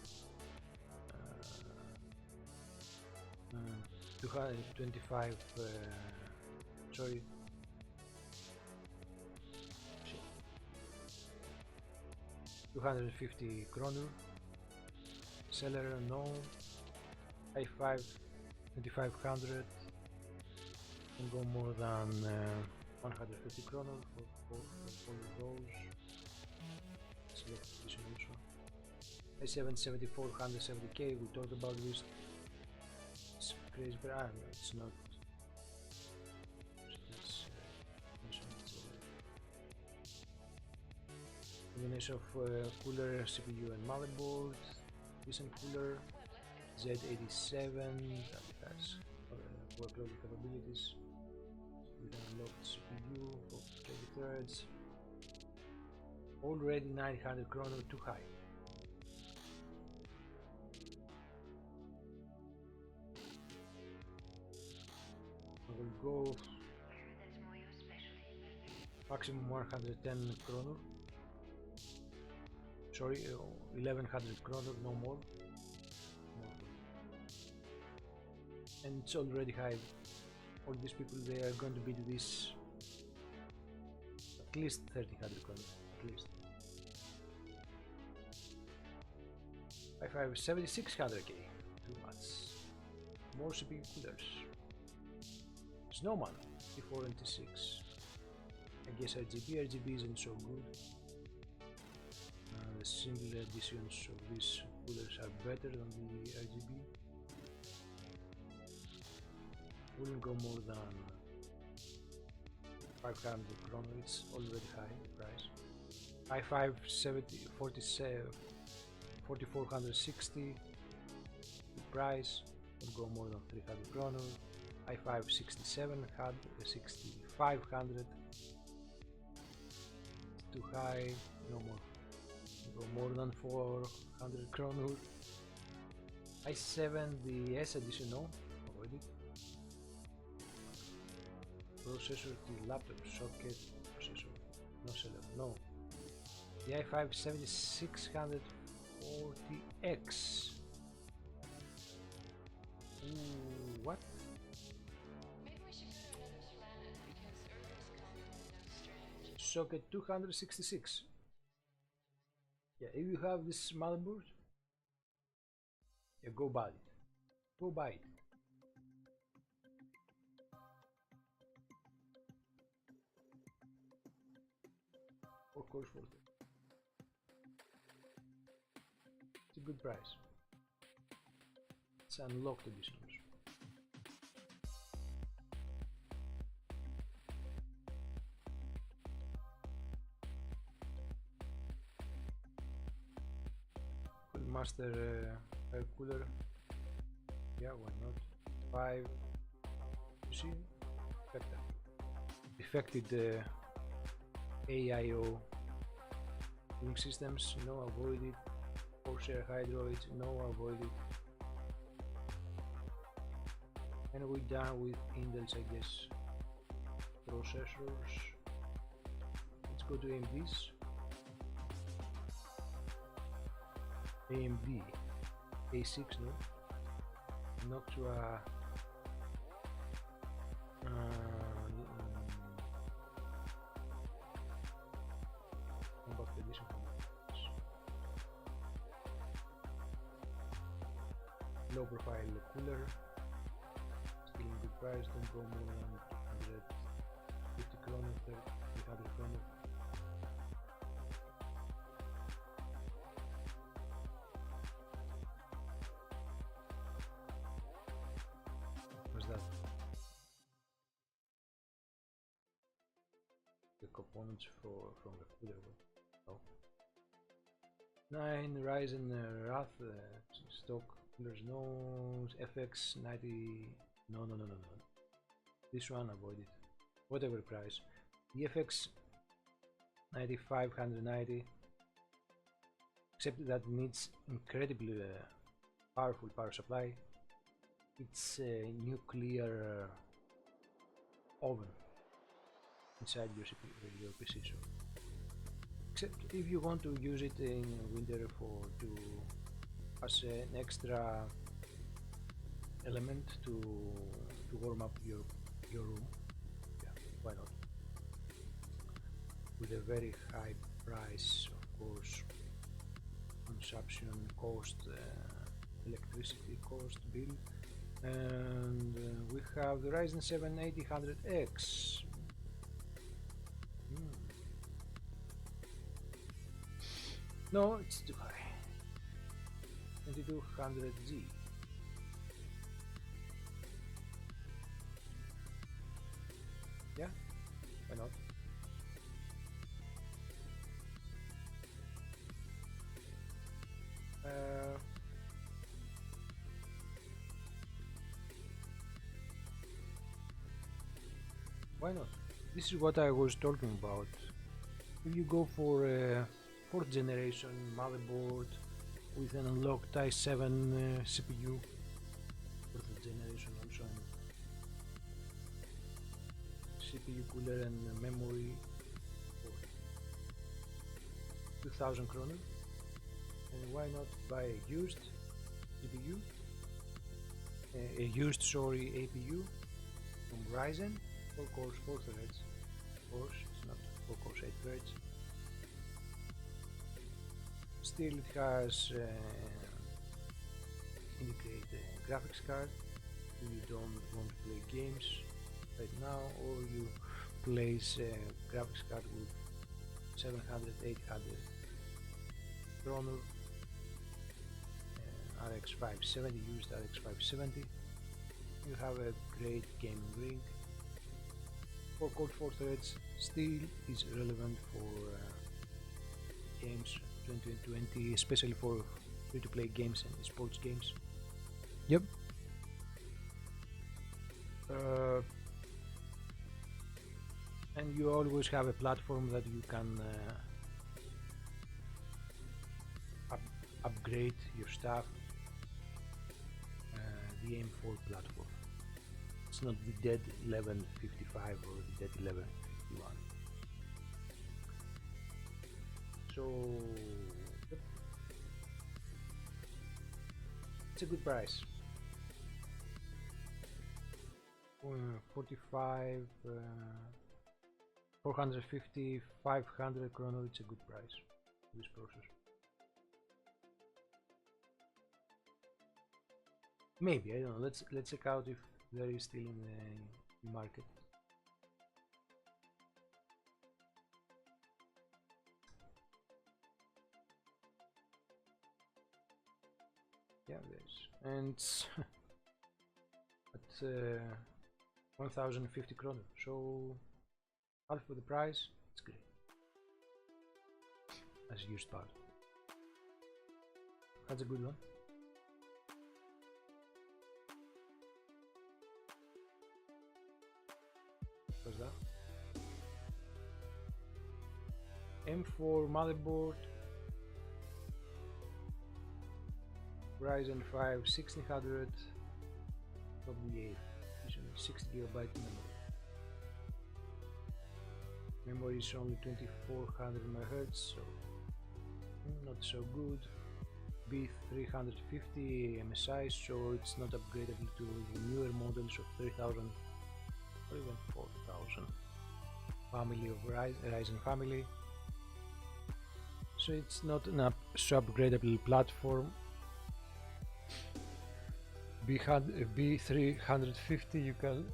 225. Sorry. Shit. 250 kroner. Seller no. i5 2500. Don't go more than 150 kroner for those. Select edition also. i7 7470K, we talked about this. It's crazy, but I don't know, it's not. It's combination of cooler, CPU and motherboard, decent cooler, Z87, that has workload capabilities. We can unlock the CPU for 20 threads. Already 900 kroner, too high. I will go maximum 110 kroner. Sorry, 1100 kroner, no more. And it's already high. All these people, they are going to beat this at least 1300 kroner, at least. i5 7600K, too much. More CPU coolers. Snowman, T4 and T6. I guess RGB isn't so good. The single editions of these coolers are better than the RGB. Wouldn't go more than 500 kroner, it's already high price. i5 4460 price, don't go more than 300 kroner. i5 6500, too high, no more. Go more than 400 kroner. i7, the S edition, no, already. Processor, the laptop socket, processor, no seller, no. The i5 7640X. Ooh, what? Maybe we should go to another planet because Earth is kind of strange. Socket 266. Yeah, if you have this motherboard, yeah, go buy it. Go buy it. Of course, for it. It's a good price. It's unlocked edition. Master air cooler Yeah, why not? 5. You see? Better. Defected AIO link systems, no avoided. Corsair Hydroids, no avoided. And we're done with Intel's, I guess, processors. Let's go to AMD's. AMD A6, no? Not to compact edition. Low profile cooler, still in good price, don't go more than 250 kroner, 300 kroner. What's that? The components from the cooler. Oh. 9 Ryzen Wrath stock coolers, no FX 90. No. This one avoided. Whatever price. The FX 9590, except that needs incredibly powerful power supply. It's a nuclear oven inside your PC. So, except if you want to use it in winter as an extra element to warm up your room, yeah, why not? With a very high price, of course, consumption cost, electricity cost bill, and we have the Ryzen 7 8000X. No, it's too high. 2200Z. Yeah, why not? Why not? This is what I was talking about. If you go for a 4th generation motherboard with an unlocked i7 CPU, 4th generation also, and CPU cooler and memory for 2000 kroner, and why not buy a used CPU, a used APU from Ryzen, 4 cores 4 threads, of course it's not 4 cores 8 threads. Still it has integrated graphics card if you don't want to play games right now, or you place a graphics card with 700, 800 kroner, RX 570, used RX 570, you have a great gaming rig. 4 core 4 threads still is relevant for games 2020, especially for free-to-play games and sports games. Yep. And you always have a platform that you can upgrade your stuff. The M4 platform. It's not the dead 1155 or the dead 1151. So it's a good price. 45, 450, 500 kroner. It's a good price for this processor. Maybe, I don't know. Let's check out if there is still in the market. Yeah, there's, and it's at 1050 kroner, so half of the price. It's great as used part. That's a good one. has that. M4 motherboard, Ryzen 5 1600, probably 60 gigabyte memory. Memory is only 2400 MHz, so not so good. B350 MSI, so it's not upgradable to the newer models of 3000 or even 4000 family of Ryzen family. So it's not an upgradable platform. B350 you can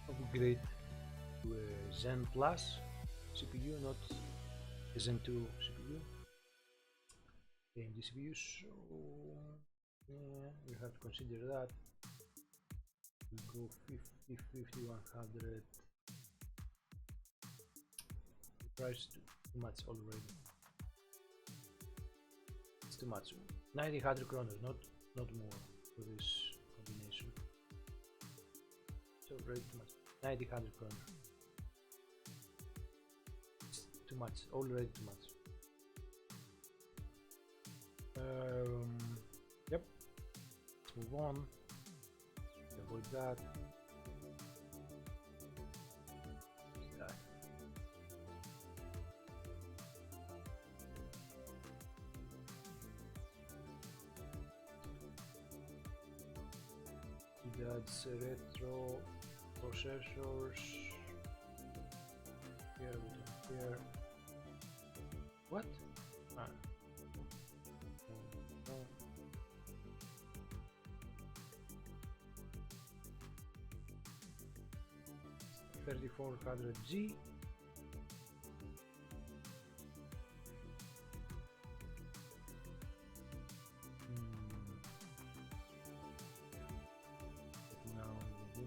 upgrade to a Zen Plus CPU, not a Zen 2 CPU, AMD CPU, so yeah, you have to consider that. We go 50, 50, 100. The price is too much already. It's too much. 1900 kroners, not more for this combination. It's already too much. 1900 kroners. It's too much. Already too much. Yep. Let's move on. Avoid that. That's retro processors. Here we don't care. What? Ah. No. 3400G.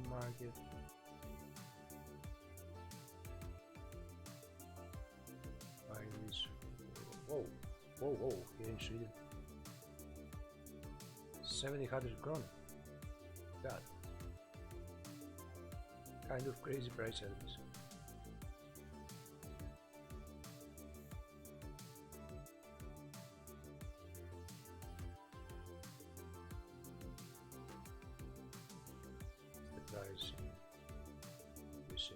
Market. Buy this. Whoa, here in Sweden. 700 kronor. God. Kind of crazy price service. Price we say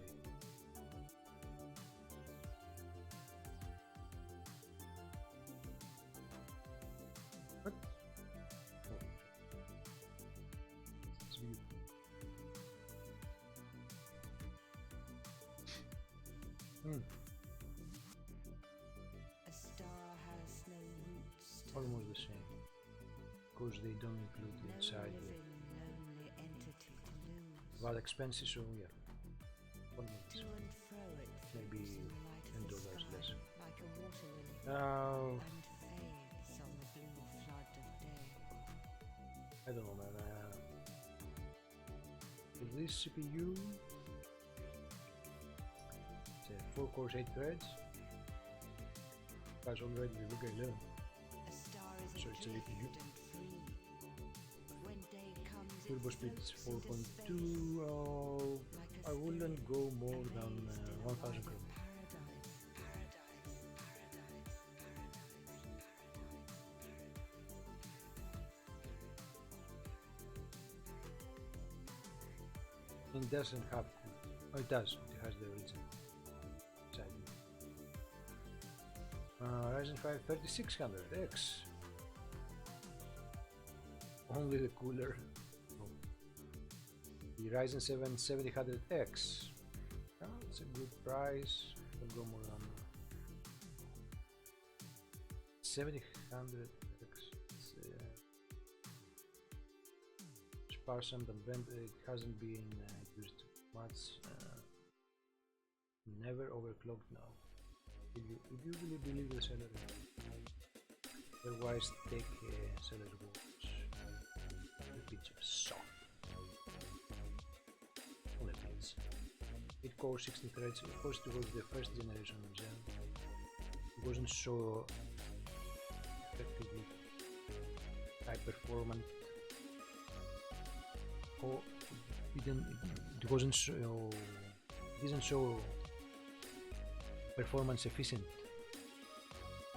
what? Oh. It's weird. A star has no roots. Almost the same, because they don't include the inside living, lonely entity to lose. but expensive, so yeah, almost the To same. and fro it Maybe floats in the light of the $10 less. sky, like a water lily, Now and fades on the blue flood of day. I don't know, man. For this CPU, it's a 4 cores, 8 threads. That's already the Vega 11. A star is So it's a adrift GPU. and free. When day comes, it Turbo speed is floats into 4.2. space, Oh, like a I wouldn't spirit go more than amazed in a 1000 light of kronor. It doesn't have. Oh, it does. It has the original side. Ryzen 5 3600X. Only the cooler. Oh. The Ryzen 7 7000X. Oh, it's a good price. Don't go more than 7000X. It's sparse and bent. It hasn't been used much. Never overclocked now. If you really believe the seller, otherwise take seller's words. A bit of soft. Only bits. 8 core 16 threads. Of course, it was the first generation of Zen. It wasn't so effectively high performant or it wasn't so, didn't show performance efficient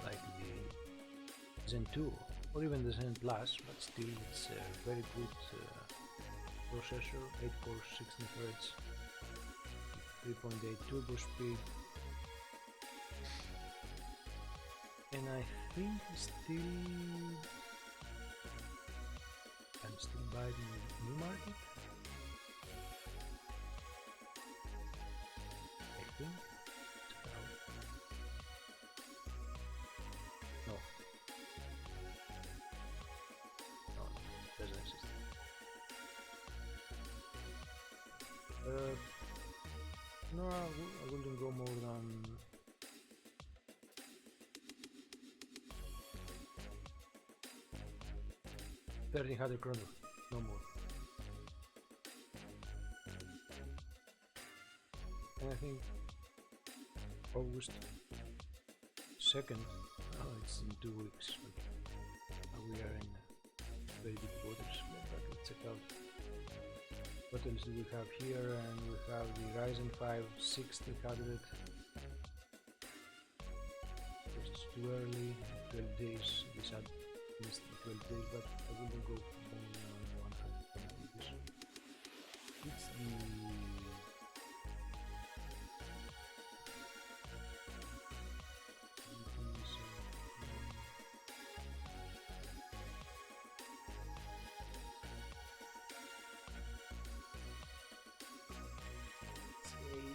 like the Zen 2 or even the Zen Plus, but still it's a very good processor, 8 core 16 Hz, 3.8 turbo speed, and I think still can still buy it in the new market. I think. No. No, doesn't exist. No, I wouldn't go more than 1300 kroner, no more. And I think August 2nd, it's in 2 weeks. We are in very deep waters, but let's check out what else do we have here. And we have the Ryzen 5 1600. It's too early, 12 days, this had missed 12 days, but I wouldn't go more than 100 this. It's the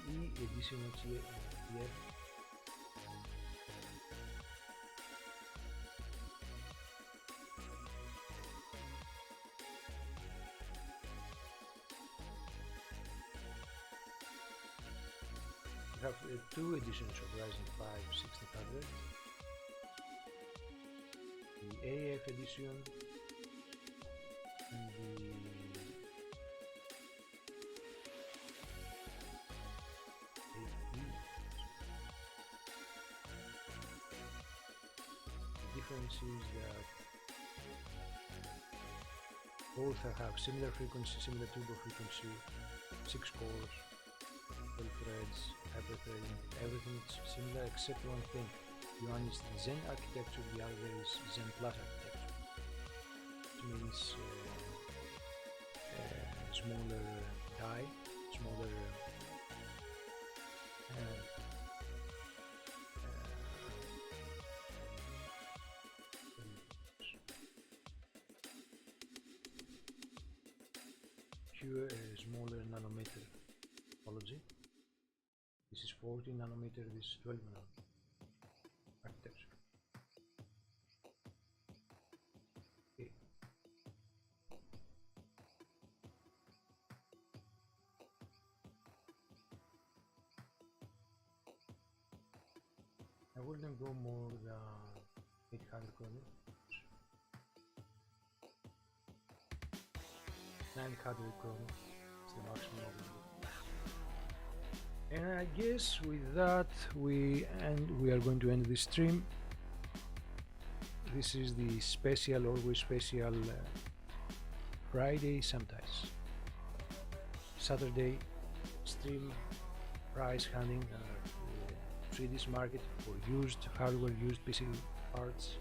AE edition here. We have two editions of Ryzen 5 1600. The AF edition and the difference is that both have similar frequency, similar turbo frequency, 6 cores, 12 threads, hyperthreading, everything is similar except one thing. One is the Zen architecture, the other is Zen Plus architecture, which means smaller die, smaller smaller nanometer topology. This is 40 nanometer, this is 12 nanometer architecture. Okay. I wouldn't go more than 800 kroner. 900 kroner is the maximum. And I guess with that we are going to end this stream. This is the special, always special Friday, sometimes Saturday stream price hunting Swedish market for used hardware, used PC parts.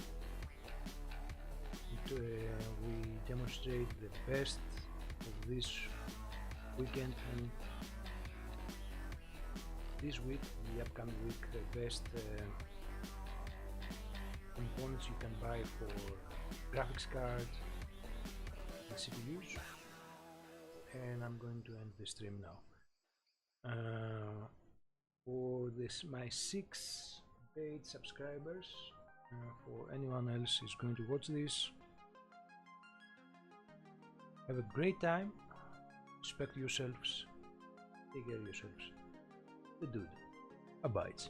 We demonstrate the best of this weekend and this week, the upcoming week, the best components you can buy for graphics card and CPUs. And I'm going to end the stream now. For this, my 6 paid subscribers, for anyone else who's going to watch this, have a great time, respect yourselves, take care of yourselves. The dude abides.